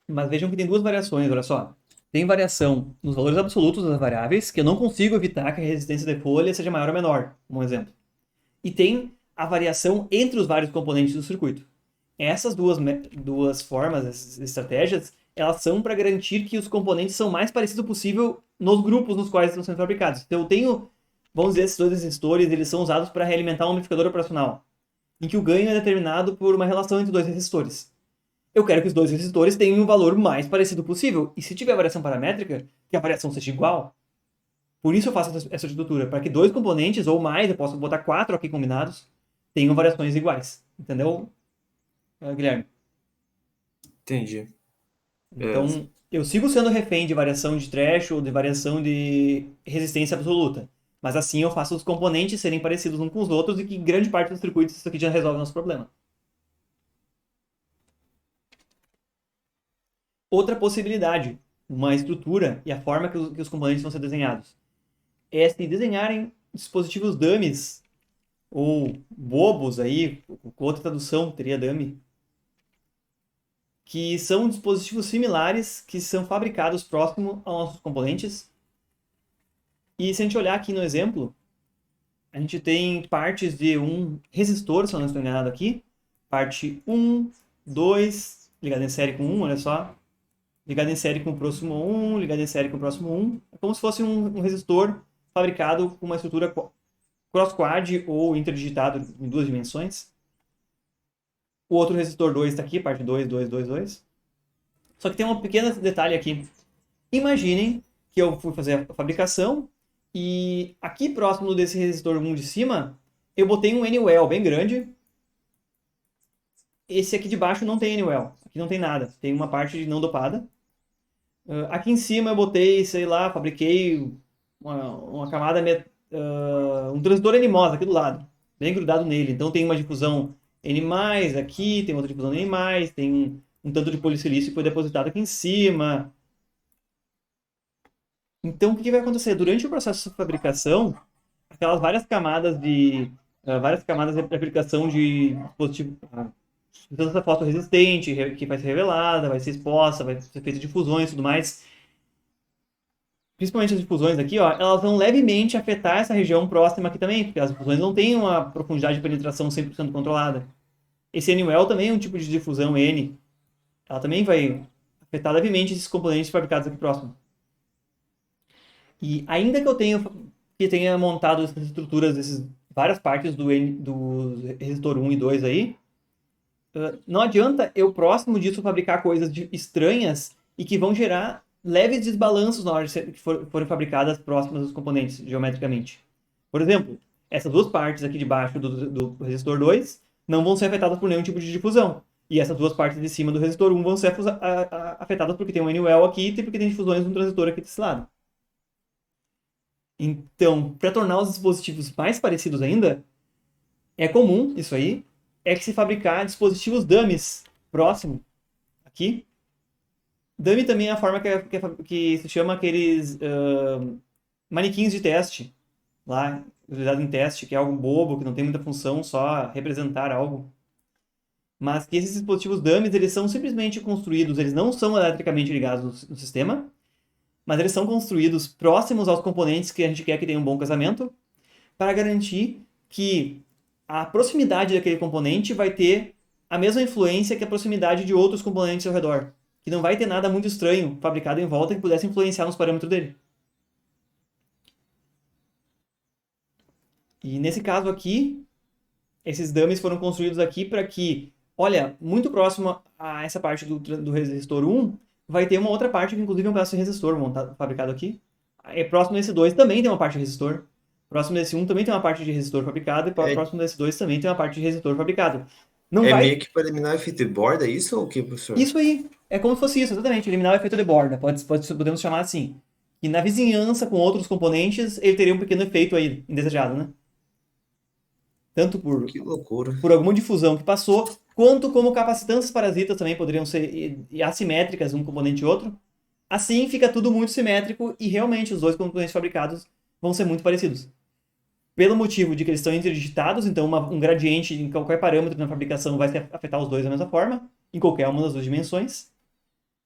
Mas vejam que tem 2 variações, olha só. Tem variação nos valores absolutos das variáveis, que eu não consigo evitar que a resistência de folha seja maior ou menor, um exemplo. E tem a variação entre os vários componentes do circuito. Essas duas formas, essas estratégias, elas são para garantir que os componentes são o mais parecidos possível nos grupos nos quais estão sendo fabricados. Então eu tenho, vamos dizer, esses 2 resistores, eles são usados para realimentar um amplificador operacional, em que o ganho é determinado por uma relação entre 2 resistores. Eu quero que os 2 resistores tenham um valor mais parecido possível. E se tiver variação paramétrica, que a variação seja igual. Por isso eu faço essa estrutura, para que 2 componentes ou mais, eu posso botar 4 aqui combinados, tenham variações iguais. Entendeu, Guilherme? Entendi. Então, eu sigo sendo refém de variação de threshold, de variação de resistência absoluta. Mas assim eu faço os componentes serem parecidos uns com os outros e que grande parte dos circuitos isso aqui já resolve o nosso problema. Outra possibilidade, uma estrutura e a forma que os componentes vão ser desenhados, é se desenharem dispositivos dummies, ou bobos aí, com outra tradução teria dummy, que são dispositivos similares que são fabricados próximo aos nossos componentes. E se a gente olhar aqui no exemplo, a gente tem partes de um resistor, se eu não estou enganado aqui, parte 1, 2, ligado em série com 1, olha só, ligado em série com o próximo 1, ligado em série com o próximo 1. É como se fosse um resistor fabricado com uma estrutura cross-quad ou interdigitado em 2 dimensões. O outro resistor 2 está aqui, parte 2, 2, 2, 2. Só que tem um pequeno detalhe aqui. Imaginem que eu fui fazer a fabricação e aqui próximo desse resistor 1 de cima, eu botei um N-well bem grande. Esse aqui de baixo não tem N-well, aqui não tem nada, tem uma parte não dopada. Aqui em cima eu botei, sei lá, fabriquei uma camada um transistor NMOS aqui do lado, bem grudado nele. Então tem uma difusão N+, aqui, tem outra difusão N+, tem um tanto de polisilício que foi depositado aqui em cima. Então o que vai acontecer? Durante o processo de fabricação, aquelas várias camadas de aplicação de dispositivo, substância fotorresistente que vai ser revelada, vai ser exposta, vai ser feita difusões e tudo mais. Principalmente as difusões aqui, ó, elas vão levemente afetar essa região próxima aqui também, porque as difusões não têm uma profundidade de penetração 100% controlada. Esse N-well também é um tipo de difusão N. Ela também vai afetar levemente esses componentes fabricados aqui próximo. E ainda que tenha montado essas estruturas, várias partes do resistor 1 e 2 aí, não adianta eu próximo disso fabricar coisas estranhas e que vão gerar leves desbalanços na hora que forem fabricadas próximas dos componentes, geometricamente. Por exemplo, essas duas partes aqui de baixo do resistor 2 não vão ser afetadas por nenhum tipo de difusão. E essas duas partes de cima do resistor 1 vão ser afetadas porque tem um N-well aqui e porque tem difusões no transistor aqui desse lado. Então, para tornar os dispositivos mais parecidos ainda, é comum isso aí, é que se fabricar dispositivos dummies próximo aqui. Dummy também é a forma que se chama aqueles manequins de teste, lá, utilizado em teste, que é algo bobo, que não tem muita função, só representar algo. Mas que esses dispositivos dummies, eles são simplesmente construídos, eles não são eletricamente ligados no sistema, mas eles são construídos próximos aos componentes que a gente quer que tenham um bom casamento, para garantir que a proximidade daquele componente vai ter a mesma influência que a proximidade de outros componentes ao redor. Que não vai ter nada muito estranho fabricado em volta que pudesse influenciar nos parâmetros dele. E nesse caso aqui, esses dummies foram construídos aqui para que, olha, muito próximo a essa parte do resistor 1, vai ter uma outra parte que inclusive é um pedaço de resistor fabricado aqui. E próximo desse 2 também tem uma parte de resistor. Próximo desse 1 também tem uma parte de resistor fabricado. E próximo desse 2 também tem uma parte de resistor fabricado. Não vai... meio que para eliminar o efeito de borda, é isso ou o que, professor? Isso aí. É como se fosse isso, exatamente. Eliminar o efeito de borda. Podemos chamar assim. E na vizinhança com outros componentes, ele teria um pequeno efeito aí, indesejado, né? Tanto Que loucura. por alguma difusão que passou, quanto como capacitâncias parasitas também poderiam ser assimétricas um componente e outro. Assim fica tudo muito simétrico e realmente os dois componentes fabricados vão ser muito parecidos. Pelo motivo de que eles estão interdigitados, então um gradiente em qualquer parâmetro na fabricação vai afetar os dois da mesma forma, em qualquer uma das duas dimensões.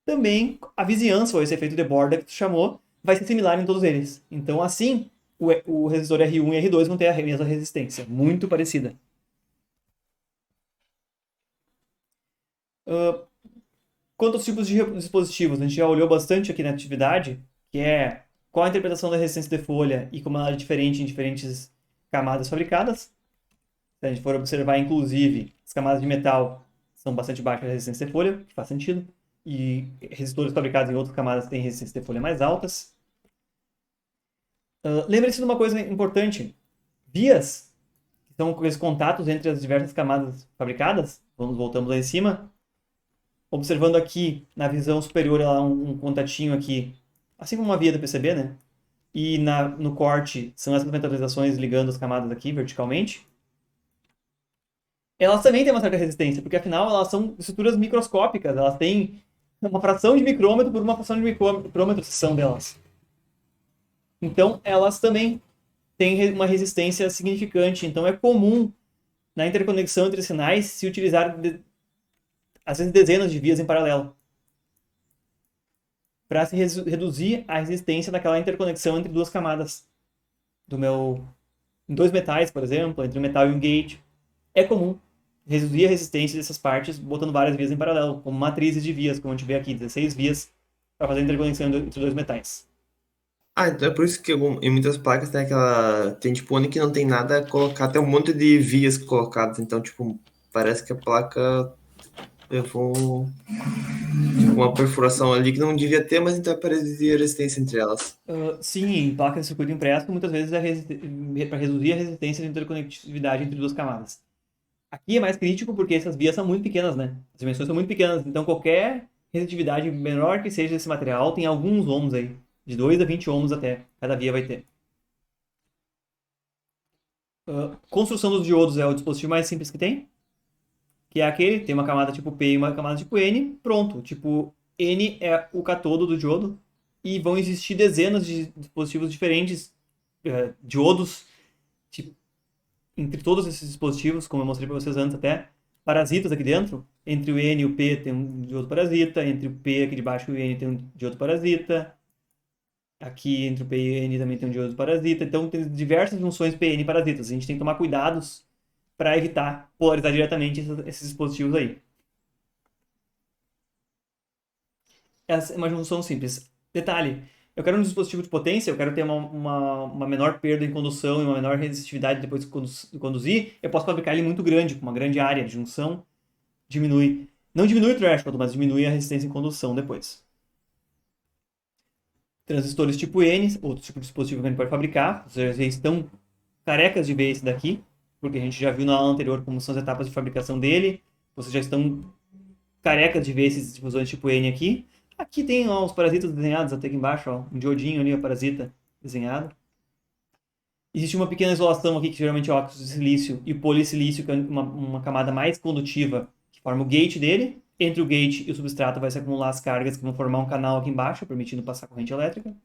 Também a vizinhança, ou esse efeito de borda que tu chamou, vai ser similar em todos eles. Então assim, o resistor R1 e R2 vão ter a mesma resistência, muito parecida. Quanto aos tipos de dispositivos, a gente já olhou bastante aqui na atividade, que é qual a interpretação da resistência de folha e como ela é diferente em diferentes camadas fabricadas. Se a gente for observar, inclusive, as camadas de metal são bastante baixas a resistência de folha, que faz sentido, e resistores fabricados em outras camadas têm resistência de folha mais altas. Lembre-se de uma coisa importante. Vias, que são os contatos entre as diversas camadas fabricadas, voltamos lá em cima, observando aqui na visão superior ela um contatinho aqui, assim como uma via do PCB, né? E no corte são essas metalizações ligando as camadas aqui verticalmente. Elas também têm uma certa resistência, porque afinal elas são estruturas microscópicas, elas têm uma fração de micrômetro por uma fração de micrômetro seção delas. Então elas também têm uma resistência significante, então é comum na interconexão entre sinais se utilizar às vezes dezenas de vias em paralelo, para se reduzir a resistência daquela interconexão entre duas camadas em dois metais, por exemplo, entre um metal e um gate. É comum reduzir a resistência dessas partes botando várias vias em paralelo, como matrizes de vias, como a gente vê aqui, 16 vias para fazer a interconexão entre dois metais. Então é por isso que em muitas placas tem tipo one que não tem nada colocado, tem um monte de vias colocadas, então tipo, parece que a placa levou uma perfuração ali que não devia ter, mas então é para reduzir a resistência entre elas. Sim, em placas de circuito impresso, muitas vezes é para reduzir a resistência de interconectividade entre duas camadas. Aqui é mais crítico porque essas vias são muito pequenas, né? As dimensões são muito pequenas, então qualquer resistitividade menor que seja desse material tem alguns ohms aí, de 2 a 20 ohms até, cada via vai ter. Construção dos diodos é o dispositivo mais simples que tem, que é aquele, tem uma camada tipo P e uma camada tipo N, pronto. Tipo, N é o catodo do diodo, e vão existir dezenas de dispositivos diferentes, diodos, tipo, entre todos esses dispositivos, como eu mostrei para vocês antes até, parasitas aqui dentro. Entre o N e o P tem um diodo parasita, entre o P aqui de baixo e o N tem um diodo parasita, aqui entre o P e o N também tem um diodo parasita. Então tem diversas junções PN parasitas. A gente tem que tomar cuidados para evitar polarizar diretamente esses dispositivos aí. Essa é uma junção simples. Detalhe, eu quero um dispositivo de potência, eu quero ter uma menor perda em condução e uma menor resistividade depois de conduzir, eu posso fabricar ele muito grande, com uma grande área de junção, diminui, não diminui o threshold, mas diminui a resistência em condução depois. Transistores tipo N, outro tipo de dispositivo que a gente pode fabricar, vocês já estão carecas de ver esse daqui, porque a gente já viu na aula anterior como são as etapas de fabricação dele, vocês já estão carecas de ver esses difusores tipo N aqui. Aqui tem ó, os parasitas desenhados até aqui embaixo, ó, um diodinho ali, o parasita desenhado. Existe uma pequena isolação aqui, que geralmente é óxido de silício e polissilício, que é uma camada mais condutiva, que forma o gate dele. Entre o gate e o substrato vai se acumular as cargas que vão formar um canal aqui embaixo, permitindo passar corrente elétrica.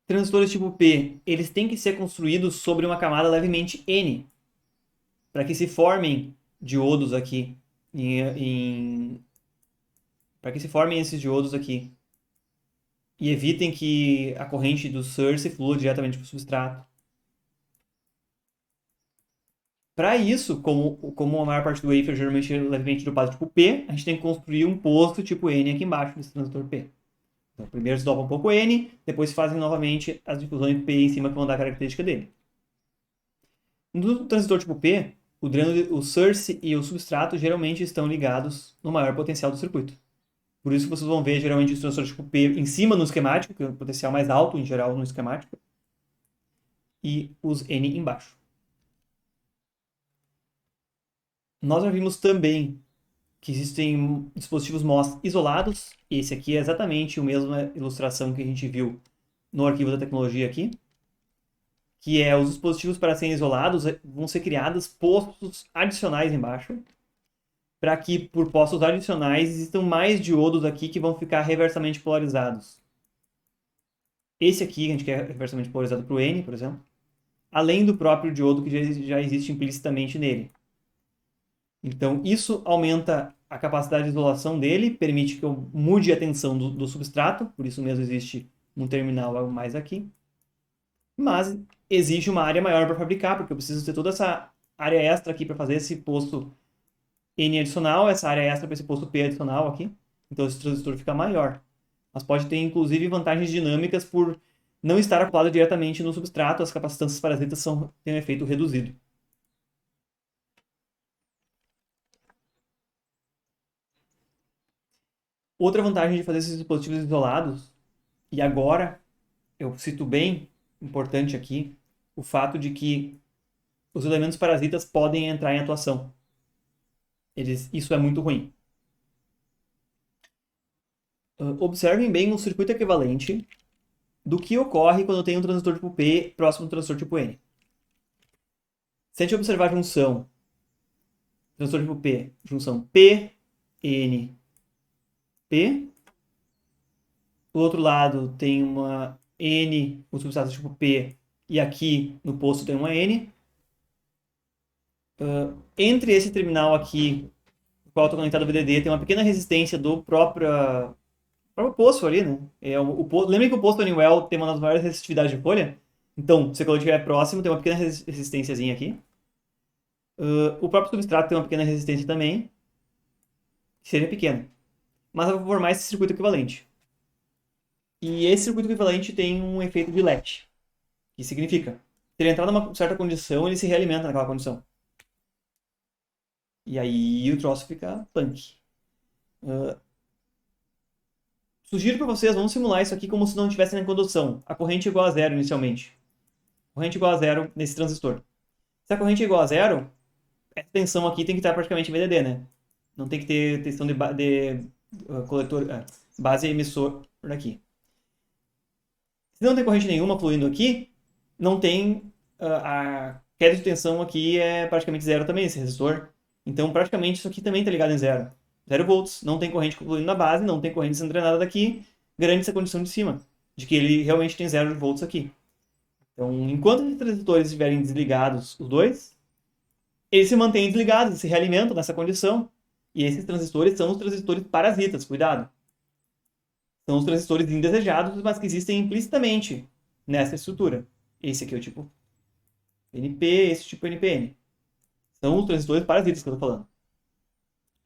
Transistores tipo P, eles têm que ser construídos sobre uma camada levemente N, para que se formem diodos aqui, para que se formem esses diodos aqui e evitem que a corrente do source flua diretamente para o substrato. Para isso, como a maior parte do wafer geralmente é levemente dopado tipo P, a gente tem que construir um posto tipo N aqui embaixo desse transistor P. Então, primeiro se dopa um pouco N, depois se fazem novamente as difusões P em cima que vão dar a característica dele. No transistor tipo P, o source e o substrato geralmente estão ligados no maior potencial do circuito. Por isso vocês vão ver geralmente os transistores tipo P em cima no esquemático, que é o potencial mais alto em geral no esquemático, e os N embaixo. Nós já vimos também que existem dispositivos MOS isolados. Esse aqui é exatamente a mesma ilustração que a gente viu no arquivo da tecnologia aqui, que é os dispositivos para serem isolados vão ser criados postos adicionais embaixo, para que por postos adicionais existam mais diodos aqui que vão ficar reversamente polarizados. Esse aqui, a gente quer reversamente polarizado para o N, por exemplo, além do próprio diodo que já existe implicitamente nele. Então, isso aumenta a capacidade de isolação dele, permite que eu mude a tensão do substrato, por isso mesmo existe um terminal a mais aqui. Mas exige uma área maior para fabricar, porque eu preciso ter toda essa área extra aqui para fazer esse posto N adicional, essa área extra para esse posto P adicional aqui. Então, esse transistor fica maior. Mas pode ter, inclusive, vantagens dinâmicas por não estar acoplado diretamente no substrato, as capacitâncias parasitas têm um efeito reduzido. Outra vantagem de fazer esses dispositivos isolados, e agora eu cito bem importante aqui, o fato de que os elementos parasitas podem entrar em atuação. Isso é muito ruim. Observem bem o circuito equivalente do que ocorre quando tem um transistor tipo P próximo do transistor tipo N. Se a gente observar a junção, transistor tipo P, junção P, N, P. Do outro lado tem uma N, o substrato tipo P, e aqui no posto tem uma N. Entre esse terminal aqui, o qual está conectado ao VDD, tem uma pequena resistência do próprio posto ali, né? Lembra que o posto Honeywell tem uma das maiores resistividades de folha? Então, se ele estiver próximo, tem uma pequena resistênciazinha aqui. O próprio substrato tem uma pequena resistência também, que seria pequena. Mas eu vou formar esse circuito equivalente. E esse circuito equivalente tem um efeito de latch, que significa, se ele entrar numa certa condição, ele se realimenta naquela condição. E aí o troço fica punk. Sugiro para vocês, vamos simular isso aqui como se não estivesse na condução. A corrente é igual a zero inicialmente. Corrente igual a zero nesse transistor. Se a corrente é igual a zero, essa tensão aqui tem que estar praticamente VDD, né? Não tem que ter tensão de coletor, base emissor aqui. Se não tem corrente nenhuma fluindo aqui, não tem a queda de tensão aqui é praticamente zero também, esse resistor. Então, praticamente, isso aqui também está ligado em zero. 0 volts, não tem corrente fluindo na base, não tem corrente sendo drenada daqui, garante essa condição de cima, de que ele realmente tem 0 volts aqui. Então, enquanto os transistores estiverem desligados, os dois, eles se mantêm desligados, se realimentam nessa condição. E esses transistores são os transistores parasitas, cuidado. São os transistores indesejados, mas que existem implicitamente nessa estrutura. Esse aqui é o tipo NP, esse tipo NPN. São os transistores parasitas que eu estou falando.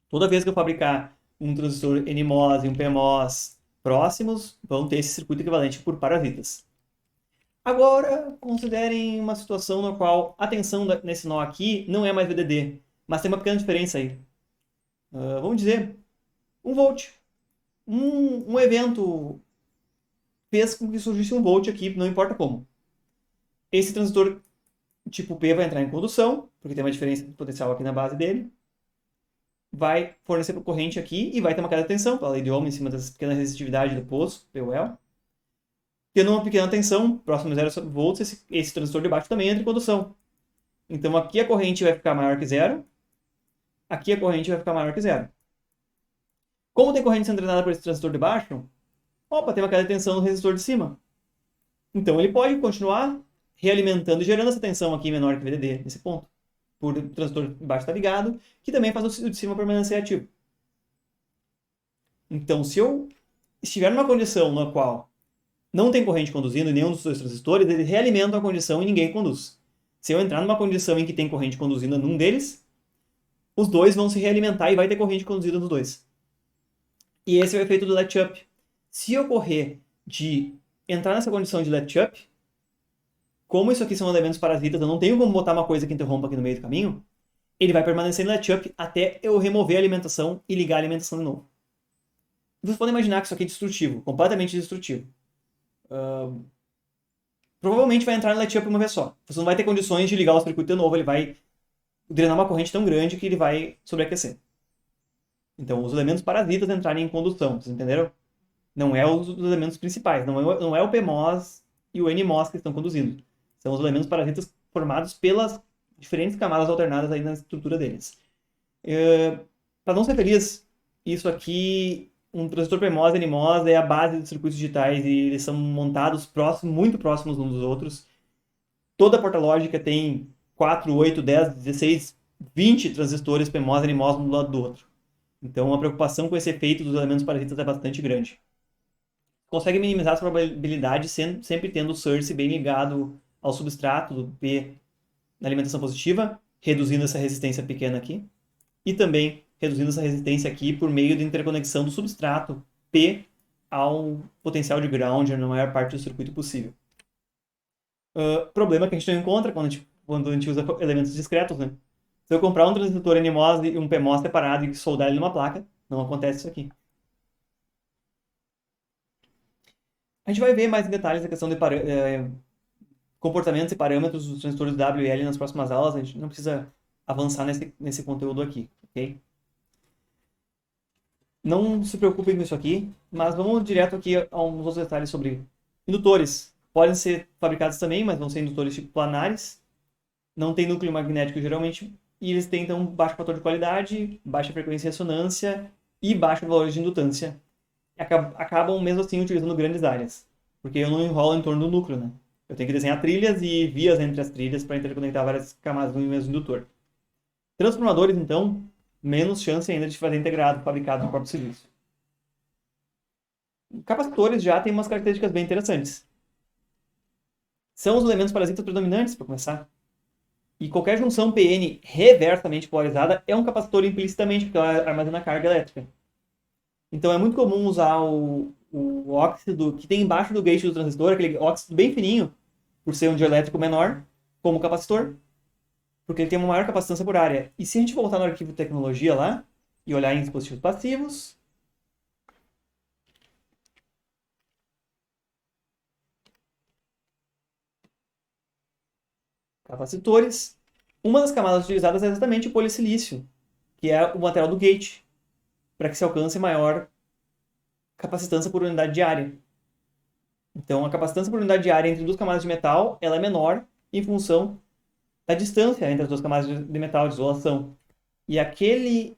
Toda vez que eu fabricar um transistor NMOS e um PMOS próximos, vão ter esse circuito equivalente por parasitas. Agora, considerem uma situação na qual a tensão nesse nó aqui não é mais VDD, mas tem uma pequena diferença aí. Vamos dizer, 1 volt. Um evento fez com que surgisse 1 volt aqui, não importa como. Esse transistor tipo P vai entrar em condução, porque tem uma diferença de potencial aqui na base dele. Vai fornecer corrente aqui e vai ter uma queda de tensão, pela lei de Ohm, em cima dessa pequena resistitividade do poço, POL. Tendo uma pequena tensão, próximo de 0 volts, esse transistor de baixo também entra em condução. Então aqui a corrente vai ficar maior que zero, aqui a corrente vai ficar maior que zero. Como tem corrente sendo drenada por esse transistor de baixo, opa, tem uma queda de tensão no resistor de cima. Então ele pode continuar realimentando e gerando essa tensão aqui menor que VDD, nesse ponto. Por o transistor de baixo estar ligado, que também faz o de cima permanecer ativo. Então, se eu estiver numa condição na qual não tem corrente conduzindo em nenhum dos dois transistores, eles realimentam a condição e ninguém conduz. Se eu entrar numa condição em que tem corrente conduzindo num deles, os dois vão se realimentar e vai ter corrente conduzida nos dois. E esse é o efeito do latch-up. Se ocorrer de entrar nessa condição de latch-up, como isso aqui são elementos parasitas, eu não tenho como botar uma coisa que interrompa aqui no meio do caminho, ele vai permanecer no latch-up até eu remover a alimentação e ligar a alimentação de novo. Vocês podem imaginar que isso aqui é destrutivo, completamente destrutivo. Provavelmente vai entrar no latch-up uma vez só. Você não vai ter condições de ligar o circuito de novo, ele vai drenar uma corrente tão grande que ele vai sobreaquecer. Então, os elementos parasitas entrarem em condução, vocês entenderam? Não é os elementos principais, não é o PMOS e o NMOS que estão conduzindo. São os elementos parasitas formados pelas diferentes camadas alternadas aí na estrutura deles. Para não ser feliz, isso aqui, um transistor PMOS e NMOS é a base dos circuitos digitais e eles são montados muito próximos uns dos outros. Toda porta lógica tem 4, 8, 10, 16, 20 transistores PMOS e NMOS um do lado do outro. Então a preocupação com esse efeito dos elementos parasitas é bastante grande. Consegue minimizar essa probabilidade sempre tendo o source bem ligado ao substrato do P na alimentação positiva, reduzindo essa resistência pequena aqui, e também reduzindo essa resistência aqui por meio de interconexão do substrato P ao potencial de ground na maior parte do circuito possível. Problema que a gente não encontra quando a gente usa elementos discretos, né? Se eu comprar um transistor NMOS e um PMOS separado e soldar ele numa placa, não acontece isso aqui. A gente vai ver mais em detalhes a questão de comportamentos e parâmetros dos transistores W e L nas próximas aulas. A gente não precisa avançar nesse conteúdo aqui, ok? Não se preocupem com isso aqui, mas vamos direto aqui a uns outros detalhes sobre indutores. Podem ser fabricados também, mas vão ser indutores tipo planares. Não tem núcleo magnético geralmente, e eles têm então baixo fator de qualidade, baixa frequência de ressonância e baixo valor de indutância. Acabam mesmo assim utilizando grandes áreas, porque eu não enrolo em torno do núcleo, né? Eu tenho que desenhar trilhas e vias entre as trilhas para interconectar várias camadas no mesmo indutor. Transformadores, então, menos chance ainda de fazer integrado, fabricado no próprio silício. Capacitores já têm umas características bem interessantes. São os elementos parasitas predominantes, para começar. E qualquer junção PN reversamente polarizada é um capacitor implicitamente, porque ela armazena carga elétrica. Então é muito comum usar o óxido que tem embaixo do gate do transistor, aquele óxido bem fininho, por ser um dielétrico menor, como capacitor, porque ele tem uma maior capacitância por área. E se a gente voltar no arquivo de tecnologia lá, e olhar em dispositivos passivos, capacitores, uma das camadas utilizadas é exatamente o polissilício, que é o material do gate, para que se alcance maior capacitância por unidade de área. Então, a capacitância por unidade de área entre duas camadas de metal, ela é menor em função da distância entre as duas camadas de metal, de isolação. E aquele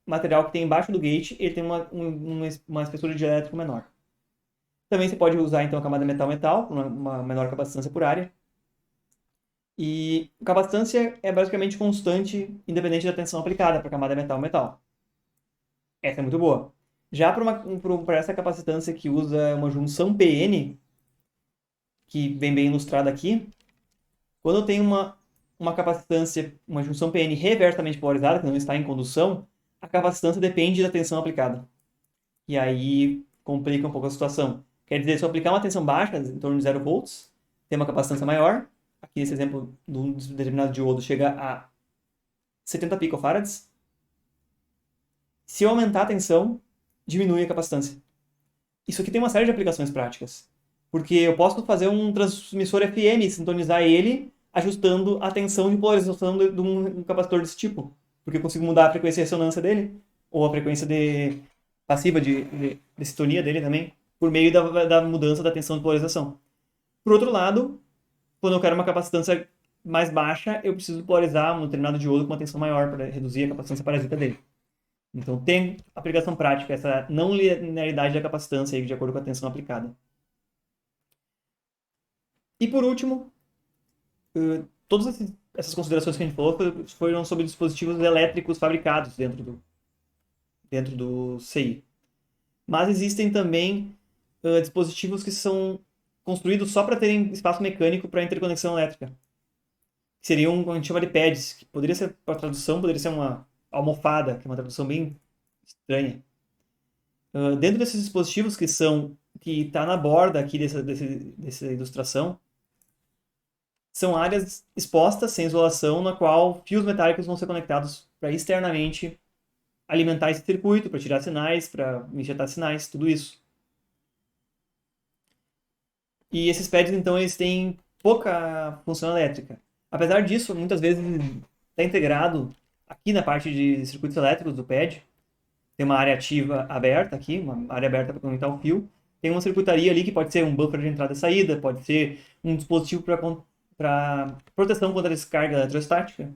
material que tem embaixo do gate, ele tem uma espessura de elétrico menor. Também você pode usar, então, a camada metal-metal, uma menor capacitância por área. E a capacitância é basicamente constante, independente da tensão aplicada para a camada metal-metal. Essa é muito boa. Já para essa capacitância que usa uma junção PN, que vem bem ilustrada aqui, quando eu tenho uma capacitância, uma junção PN reversamente polarizada, que não está em condução, a capacitância depende da tensão aplicada. E aí complica um pouco a situação. Quer dizer, se eu aplicar uma tensão baixa, em torno de 0 volts, tem uma capacitância maior. Aqui esse exemplo de um determinado diodo chega a 70 picofarads. Se eu aumentar a tensão, diminui a capacitância. Isso aqui tem uma série de aplicações práticas. Porque eu posso fazer um transmissor FM, sintonizar ele, ajustando a tensão de polarização de um capacitor desse tipo. Porque eu consigo mudar a frequência de ressonância dele, ou a frequência passiva de sintonia dele também, por meio da mudança da tensão de polarização. Por outro lado, quando eu quero uma capacitância mais baixa, eu preciso polarizar um determinado diodo com uma tensão maior para reduzir a capacitância parasita dele. Então tem aplicação prática, essa não linearidade da capacitância aí, de acordo com a tensão aplicada. E por último, todas essas considerações que a gente falou foram sobre dispositivos elétricos fabricados dentro do CI. Mas existem também dispositivos que são construídos só para terem espaço mecânico para interconexão elétrica. Que seriam o que a gente chama de pads, que poderia ser, para tradução, poderia ser uma almofada, que é uma tradução bem estranha. Dentro desses dispositivos que está na borda aqui dessa ilustração, são áreas expostas, sem isolação, na qual fios metálicos vão ser conectados para externamente alimentar esse circuito, para tirar sinais, para injetar sinais, tudo isso. E esses pads, então, eles têm pouca função elétrica. Apesar disso, muitas vezes está integrado aqui na parte de circuitos elétricos do pad. Tem uma área ativa aberta aqui, uma área aberta para conectar o fio. Tem uma circuitaria ali que pode ser um buffer de entrada e saída, pode ser um dispositivo para proteção contra a descarga eletrostática.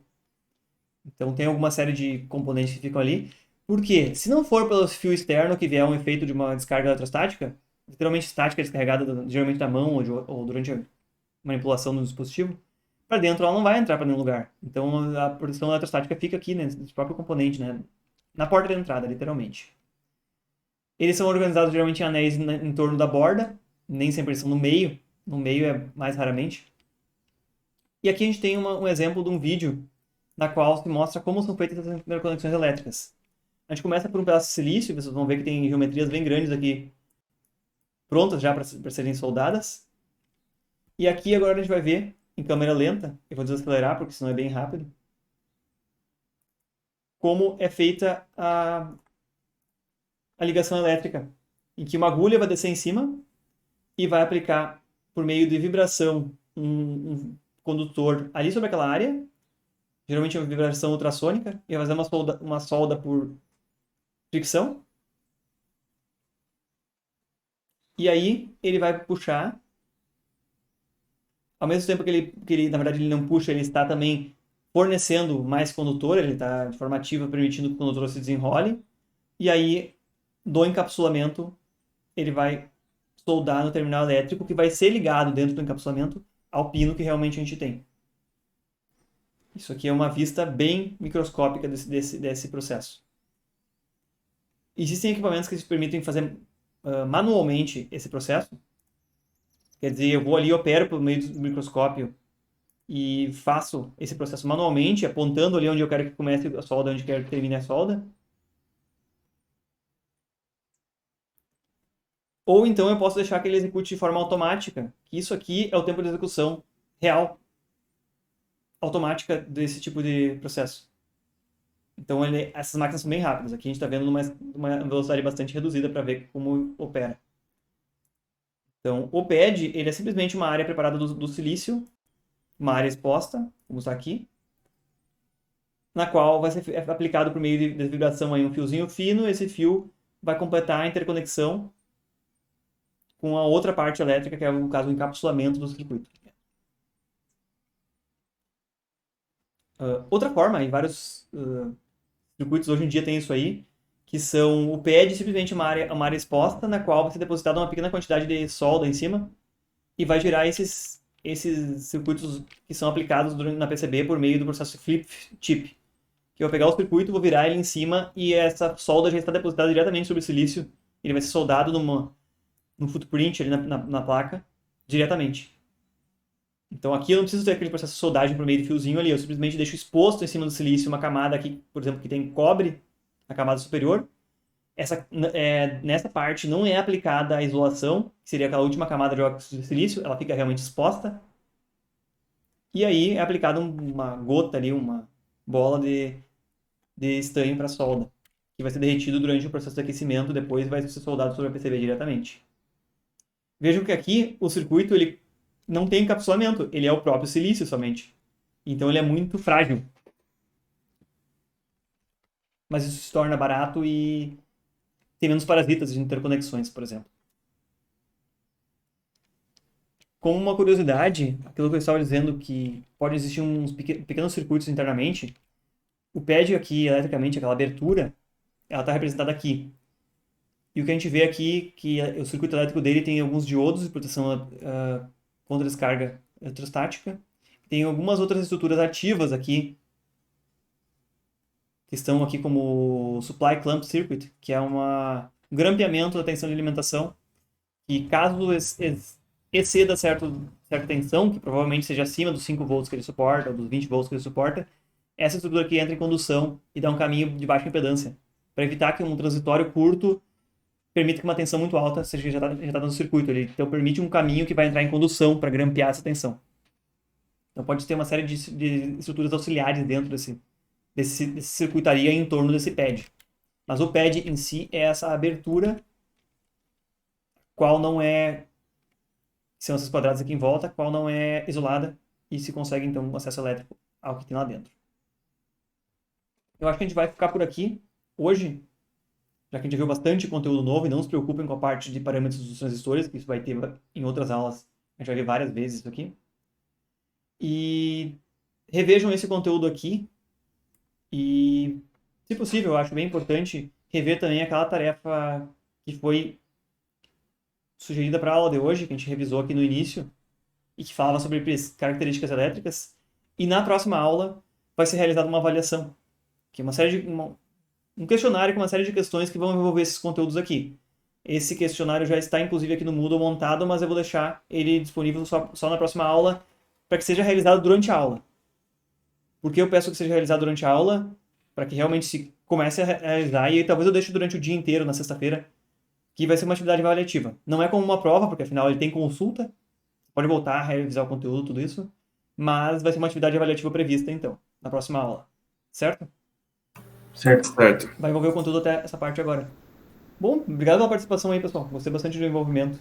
Então tem alguma série de componentes que ficam ali. Por quê? Se não for pelo fio externo que vier um efeito de uma descarga eletrostática, literalmente estática descarregada geralmente da mão ou durante a manipulação do dispositivo, para dentro ela não vai entrar para nenhum lugar. Então a proteção eletrostática fica aqui nesse próprio componente, né? Na porta de entrada, literalmente. Eles são organizados geralmente em anéis em torno da borda, nem sempre são no meio é mais raramente. E aqui a gente tem um exemplo de um vídeo na qual se mostra como são feitas as interconexões elétricas. A gente começa por um pedaço de silício, vocês vão ver que tem geometrias bem grandes aqui, prontas já para serem soldadas. E aqui agora a gente vai ver, em câmera lenta, eu vou desacelerar porque senão é bem rápido, como é feita a ligação elétrica, em que uma agulha vai descer em cima e vai aplicar, por meio de vibração, um condutor ali sobre aquela área, geralmente é uma vibração ultrassônica, e vai fazer uma solda por fricção. E aí ele vai puxar, ao mesmo tempo que ele na verdade, ele não puxa, ele está também fornecendo mais condutor, ele está de forma ativa permitindo que o condutor se desenrole, e aí do encapsulamento ele vai soldar no terminal elétrico que vai ser ligado dentro do encapsulamento ao pino que realmente a gente tem. Isso aqui é uma vista bem microscópica desse processo. Existem equipamentos que permitem fazer manualmente esse processo. Quer dizer, eu vou ali, opero por meio do microscópio e faço esse processo manualmente, apontando ali onde eu quero que comece a solda, onde eu quero que termine a solda. Ou então eu posso deixar que ele execute de forma automática, que isso aqui é o tempo de execução real, automática desse tipo de processo. Então essas máquinas são bem rápidas. Aqui a gente está vendo uma velocidade bastante reduzida para ver como opera. Então o pad ele é simplesmente uma área preparada do silício, uma área exposta, como está aqui, na qual vai ser aplicado por meio de vibração aí um fiozinho fino. Esse fio vai completar a interconexão com a outra parte elétrica, que é, no caso, o encapsulamento do circuito. Outra forma, e vários circuitos hoje em dia tem isso aí, que são o pad, simplesmente uma área exposta, na qual vai ser depositada uma pequena quantidade de solda em cima, e vai gerar esses circuitos que são aplicados na PCB por meio do processo flip-chip. Que eu vou pegar o circuito, vou virar ele em cima, e essa solda já está depositada diretamente sobre o silício, ele vai ser soldado no footprint ali na placa, diretamente. Então aqui eu não preciso ter aquele processo de soldagem por meio de fiozinho ali, eu simplesmente deixo exposto em cima do silício uma camada aqui, por exemplo, que tem cobre na camada superior. Nessa parte não é aplicada a isolação, que seria aquela última camada de óxido de silício, ela fica realmente exposta. E aí é aplicada uma gota ali, uma bola de estanho para solda, que vai ser derretido durante o processo de aquecimento, depois vai ser soldado sobre a PCB diretamente. Vejam que aqui o circuito ele não tem encapsulamento, ele é o próprio silício somente. Então ele é muito frágil. Mas isso se torna barato e tem menos parasitas de interconexões, por exemplo. Como uma curiosidade, aquilo que eu estava dizendo que pode existir uns pequenos circuitos internamente, o pad aqui, eletricamente, aquela abertura, ela está representada aqui. E o que a gente vê aqui, que o circuito elétrico dele tem alguns diodos de proteção contra descarga eletrostática. Tem algumas outras estruturas ativas aqui, que estão aqui como Supply Clamp Circuit, que é um grampeamento da tensão de alimentação, e caso exceda certa tensão, que provavelmente seja acima dos 5 volts que ele suporta, ou dos 20 volts que ele suporta, essa estrutura aqui entra em condução e dá um caminho de baixa impedância, para evitar que um transitório curto permita que uma tensão muito alta seja injetada no circuito. Ele então permite um caminho que vai entrar em condução para grampear essa tensão. Então pode ter uma série de estruturas auxiliares dentro desse circuitaria em torno desse pad. Mas o pad em si é essa abertura, qual não é, são esses quadrados aqui em volta, qual não é isolada e se consegue então um acesso elétrico ao que tem lá dentro. Eu acho que a gente vai ficar por aqui hoje, já que a gente viu bastante conteúdo novo, e não se preocupem com a parte de parâmetros dos transistores, que isso vai ter em outras aulas, a gente vai ver várias vezes isso aqui. E revejam esse conteúdo aqui, e, se possível, eu acho bem importante rever também aquela tarefa que foi sugerida para a aula de hoje, que a gente revisou aqui no início, e que falava sobre características elétricas, e na próxima aula vai ser realizada uma avaliação, que é um questionário com uma série de questões que vão envolver esses conteúdos aqui. Esse questionário já está, inclusive, aqui no Moodle montado, mas eu vou deixar ele disponível só na próxima aula, para que seja realizado durante a aula. Por que eu peço que seja realizado durante a aula? Para que realmente se comece a realizar, e talvez eu deixe durante o dia inteiro, na sexta-feira, que vai ser uma atividade avaliativa. Não é como uma prova, porque afinal ele tem consulta, pode voltar a revisar o conteúdo, tudo isso, mas vai ser uma atividade avaliativa prevista, então, na próxima aula. Certo? Certo. Certo. Vai envolver o conteúdo até essa parte agora. Bom, obrigado pela participação aí, pessoal. Gostei bastante do envolvimento.